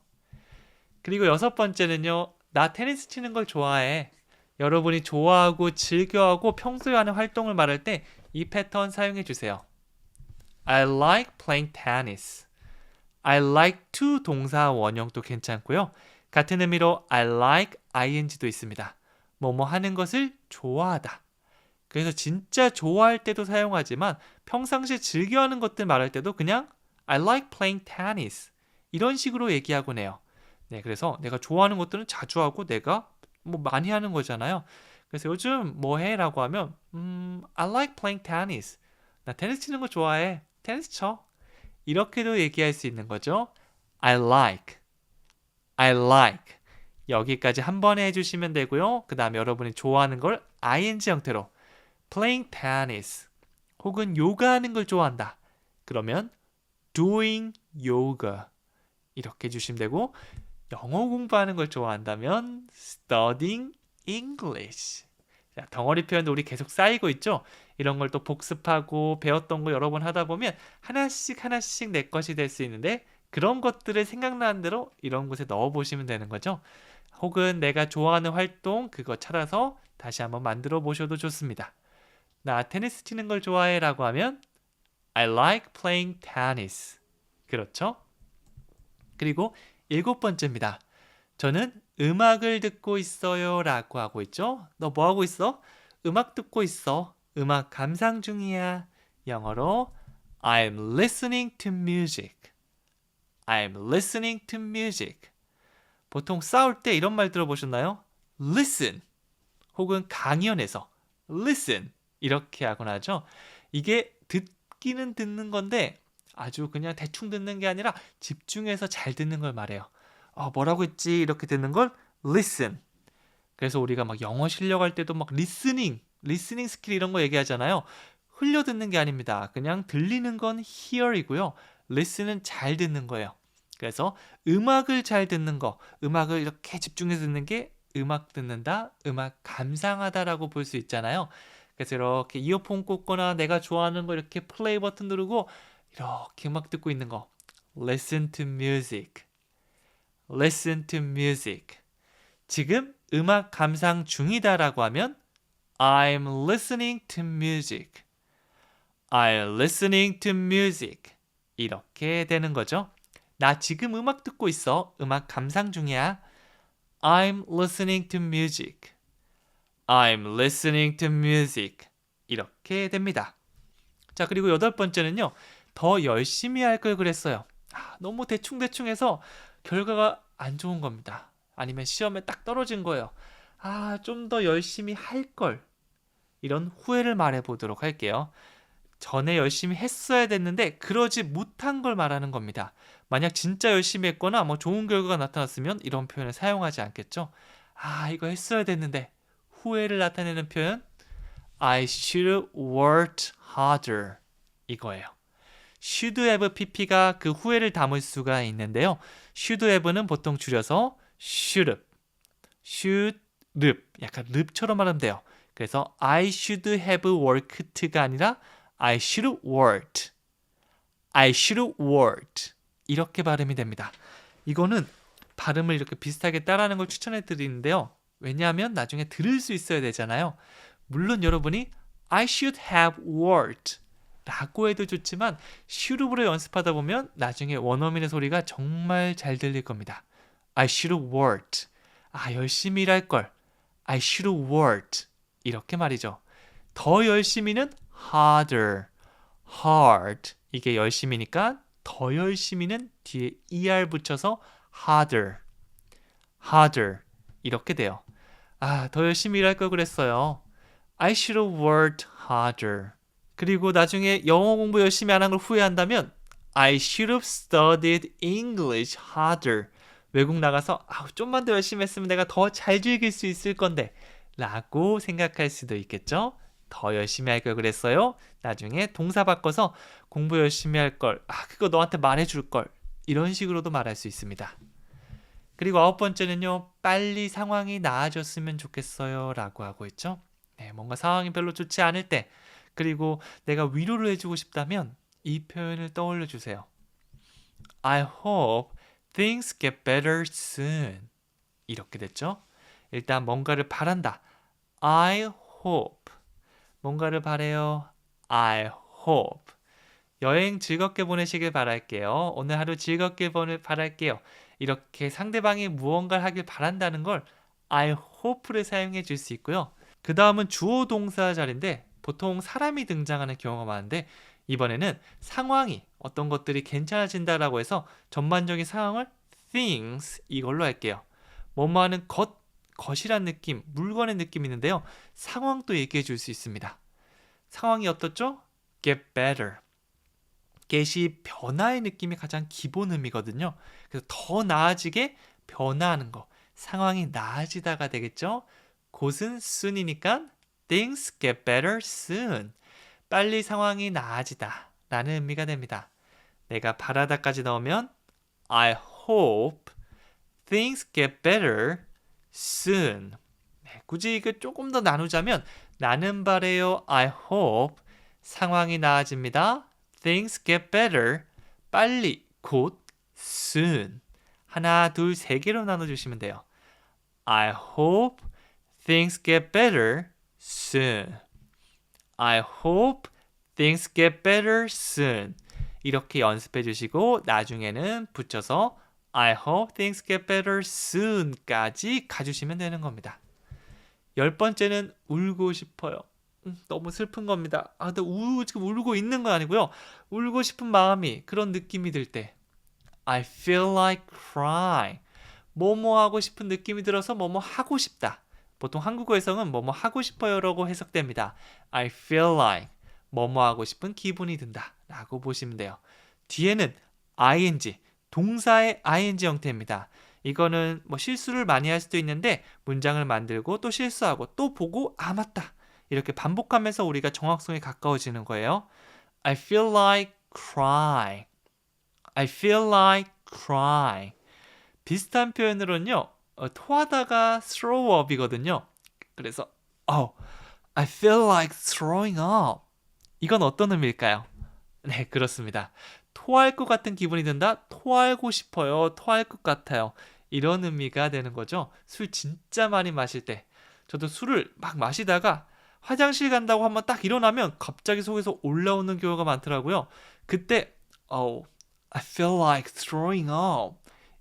그리고 여섯 번째는요. 나 테니스 치는 걸 좋아해. 여러분이 좋아하고 즐겨하고 평소에 하는 활동을 말할 때 이 패턴 사용해 주세요. I like playing tennis. I like to 동사 원형도 괜찮고요. 같은 의미로 I like ing도 있습니다. 뭐뭐 하는 것을 좋아하다. 그래서 진짜 좋아할 때도 사용하지만 평상시에 즐겨하는 것들 말할 때도 그냥 I like playing tennis 이런 식으로 얘기하곤 해요. 그래서 내가 좋아하는 것들은 자주 하고 내가 뭐 많이 하는 거잖아요. 그래서 요즘 뭐 해? 라고 하면 I like playing tennis. 나 테니스 치는 거 좋아해. 테니스 쳐. 이렇게도 얘기할 수 있는 거죠. I like. I like. 여기까지 한 번에 해주시면 되고요. 그 다음에 여러분이 좋아하는 걸 ing 형태로 playing tennis 혹은 요가하는 걸 좋아한다. 그러면 doing yoga 이렇게 해주시면 되고 영어 공부하는 걸 좋아한다면 studying English. 자, 덩어리 표현도 우리 계속 쌓이고 있죠. 이런 걸 또 복습하고 배웠던 거 여러 번 하다 보면 하나씩 하나씩 내 것이 될 수 있는데 그런 것들을 생각나는 대로 이런 곳에 넣어보시면 되는 거죠. 혹은 내가 좋아하는 활동 그거 찾아서 다시 한번 만들어 보셔도 좋습니다. 나 테니스 치는 걸 좋아해 라고 하면 I like playing tennis. 그렇죠? 그리고 일곱 번째입니다. 저는 음악을 듣고 있어요 라고 하고 있죠. 너 뭐 하고 있어? 음악 듣고 있어. 음악 감상 중이야. 영어로 I'm listening to music. I'm listening to music. 보통 싸울 때 이런 말 들어보셨나요? Listen 혹은 강연에서 listen 이렇게 하곤 하죠. 이게 듣기는 듣는 건데 아주 그냥 대충 듣는 게 아니라 집중해서 잘 듣는 걸 말해요. 뭐라고 했지? 이렇게 듣는 걸 listen. 그래서 우리가 막 영어 실력할 때도 막 리스닝 스킬 이런 거 얘기하잖아요. 흘려 듣는 게 아닙니다. 그냥 들리는 건 hear이고요. listen은 잘 듣는 거예요. 그래서 음악을 잘 듣는 거, 음악을 이렇게 집중해서 듣는 게 음악 듣는다, 음악 감상하다라고 볼 수 있잖아요. 그래서 이렇게 이어폰 꽂거나 내가 좋아하는 거 이렇게 플레이 버튼 누르고 이렇게 음악 듣고 있는 거. Listen to music. Listen to music. 지금 음악 감상 중이다라고 하면 I'm listening to music. I'm listening to music. 이렇게 되는 거죠. 나 지금 음악 듣고 있어. 음악 감상 중이야. I'm listening to music. I'm listening to music. 이렇게 됩니다. 자, 그리고 8번째는요. 더 열심히 할 걸 그랬어요. 너무 대충대충 해서 결과가 안 좋은 겁니다. 아니면 시험에 딱 떨어진 거예요. 좀 더 열심히 할 걸. 이런 후회를 말해 보도록 할게요. 전에 열심히 했어야 됐는데 그러지 못한 걸 말하는 겁니다. 만약 진짜 열심히 했거나 좋은 결과가 나타났으면 이런 표현을 사용하지 않겠죠. 이거 했어야 됐는데 후회를 나타내는 표현 I should have worked harder 이거예요. should have pp가 그 후회를 담을 수가 있는데요. should have는 보통 줄여서 should have 약간 릅처럼 말하면 돼요. 그래서 I should have worked가 아니라 I should have worked. I should have worked. 이렇게 발음이 됩니다. 이거는 발음을 이렇게 비슷하게 따라하는 걸 추천해 드리는데요. 왜냐하면 나중에 들을 수 있어야 되잖아요. 물론 여러분이 I should have worked 라고 해도 좋지만 should로 연습하다 보면 나중에 원어민의 소리가 정말 잘 들릴 겁니다. I should have worked. 열심히 일할 걸. I should have worked. 이렇게 말이죠. 더 열심히는 harder, hard. 이게 열심히니까 더 열심히는 뒤에 er 붙여서 harder, harder. 이렇게 돼요. 더 열심히 일할 걸 그랬어요. I should have worked harder. 그리고 나중에 영어 공부 열심히 안 한 걸 후회한다면 I should have studied English harder. 외국 나가서 좀만 더 열심히 했으면 내가 더 잘 즐길 수 있을 건데 라고 생각할 수도 있겠죠. 더 열심히 할 걸 그랬어요. 나중에 동사 바꿔서 공부 열심히 할 걸. 그거 너한테 말해줄 걸. 이런 식으로도 말할 수 있습니다. 그리고 9번째는요. 빨리 상황이 나아졌으면 좋겠어요 라고 하고 있죠. 뭔가 상황이 별로 좋지 않을 때 그리고 내가 위로를 해주고 싶다면 이 표현을 떠올려 주세요. I hope things get better soon. 이렇게 됐죠. 일단 뭔가를 바란다. I hope. 뭔가를 바래요. I hope. 여행 즐겁게 보내시길 바랄게요. 오늘 하루 즐겁게 바랄게요. 이렇게 상대방이 무언가를 하길 바란다는 걸 I hope를 사용해 줄 수 있고요. 그 다음은 주어 동사 자리인데 보통 사람이 등장하는 경우가 많은데 이번에는 상황이 어떤 것들이 괜찮아진다라고 해서 전반적인 상황을 things 이걸로 할게요. 뭐뭐 하는 것이란 느낌, 물건의 느낌이 있는데요. 상황도 얘기해 줄 수 있습니다. 상황이 어떻죠? get better. get이 변화의 느낌이 가장 기본 의미거든요. 그래서 더 나아지게 변화하는 거. 상황이 나아지다가 되겠죠? 곧은 soon이니까 things get better soon. 빨리 상황이 나아지다 라는 의미가 됩니다. 내가 바라다까지 넣으면 I hope things get better soon. 굳이 이거 조금 더 나누자면 나는 바래요 I hope 상황이 나아집니다. things get better 빨리 곧 soon. 하나, 둘, 세 개로 나눠주시면 돼요. I hope things get better soon. I hope things get better soon. 이렇게 연습해 주시고 나중에는 붙여서 I hope things get better soon까지 가주시면 되는 겁니다. 10번째는 울고 싶어요. 너무 슬픈 겁니다. 근데 지금 울고 있는 건 아니고요. 울고 싶은 마음이 그런 느낌이 들 때 I feel like crying. 뭐뭐 하고 싶은 느낌이 들어서 뭐뭐 하고 싶다. 보통 한국어에서는 뭐뭐 하고 싶어요라고 해석됩니다. I feel like 뭐뭐 하고 싶은 기분이 든다 라고 보시면 돼요. 뒤에는 ing, 동사의 ing 형태입니다. 이거는 뭐 실수를 많이 할 수도 있는데 문장을 만들고 또 실수하고 또 보고 아 맞다 이렇게 반복하면서 우리가 정확성에 가까워지는 거예요. I feel like cry. I feel like cry. 비슷한 표현으로는요. 토하다가 throw up이거든요. 그래서 I feel like throwing up. 이건 어떤 의미일까요? 네, 그렇습니다. 토할 것 같은 기분이 든다. 토하고 싶어요. 토할 것 같아요. 이런 의미가 되는 거죠. 술 진짜 많이 마실 때. 저도 술을 막 마시다가 화장실 간다고 한번 딱 일어나면 갑자기 속에서 올라오는 경우가 많더라고요. 그때 I feel like throwing up.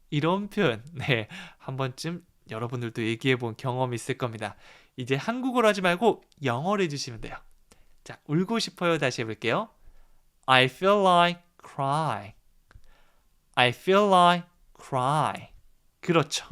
이런 표현, 네, 한 번쯤 여러분들도 얘기해 본 경험이 있을 겁니다. 이제 한국어로 하지 말고 영어로 해주시면 돼요. 자, 울고 싶어요. 다시 해볼게요. I feel like cry. I feel like cry. 그렇죠.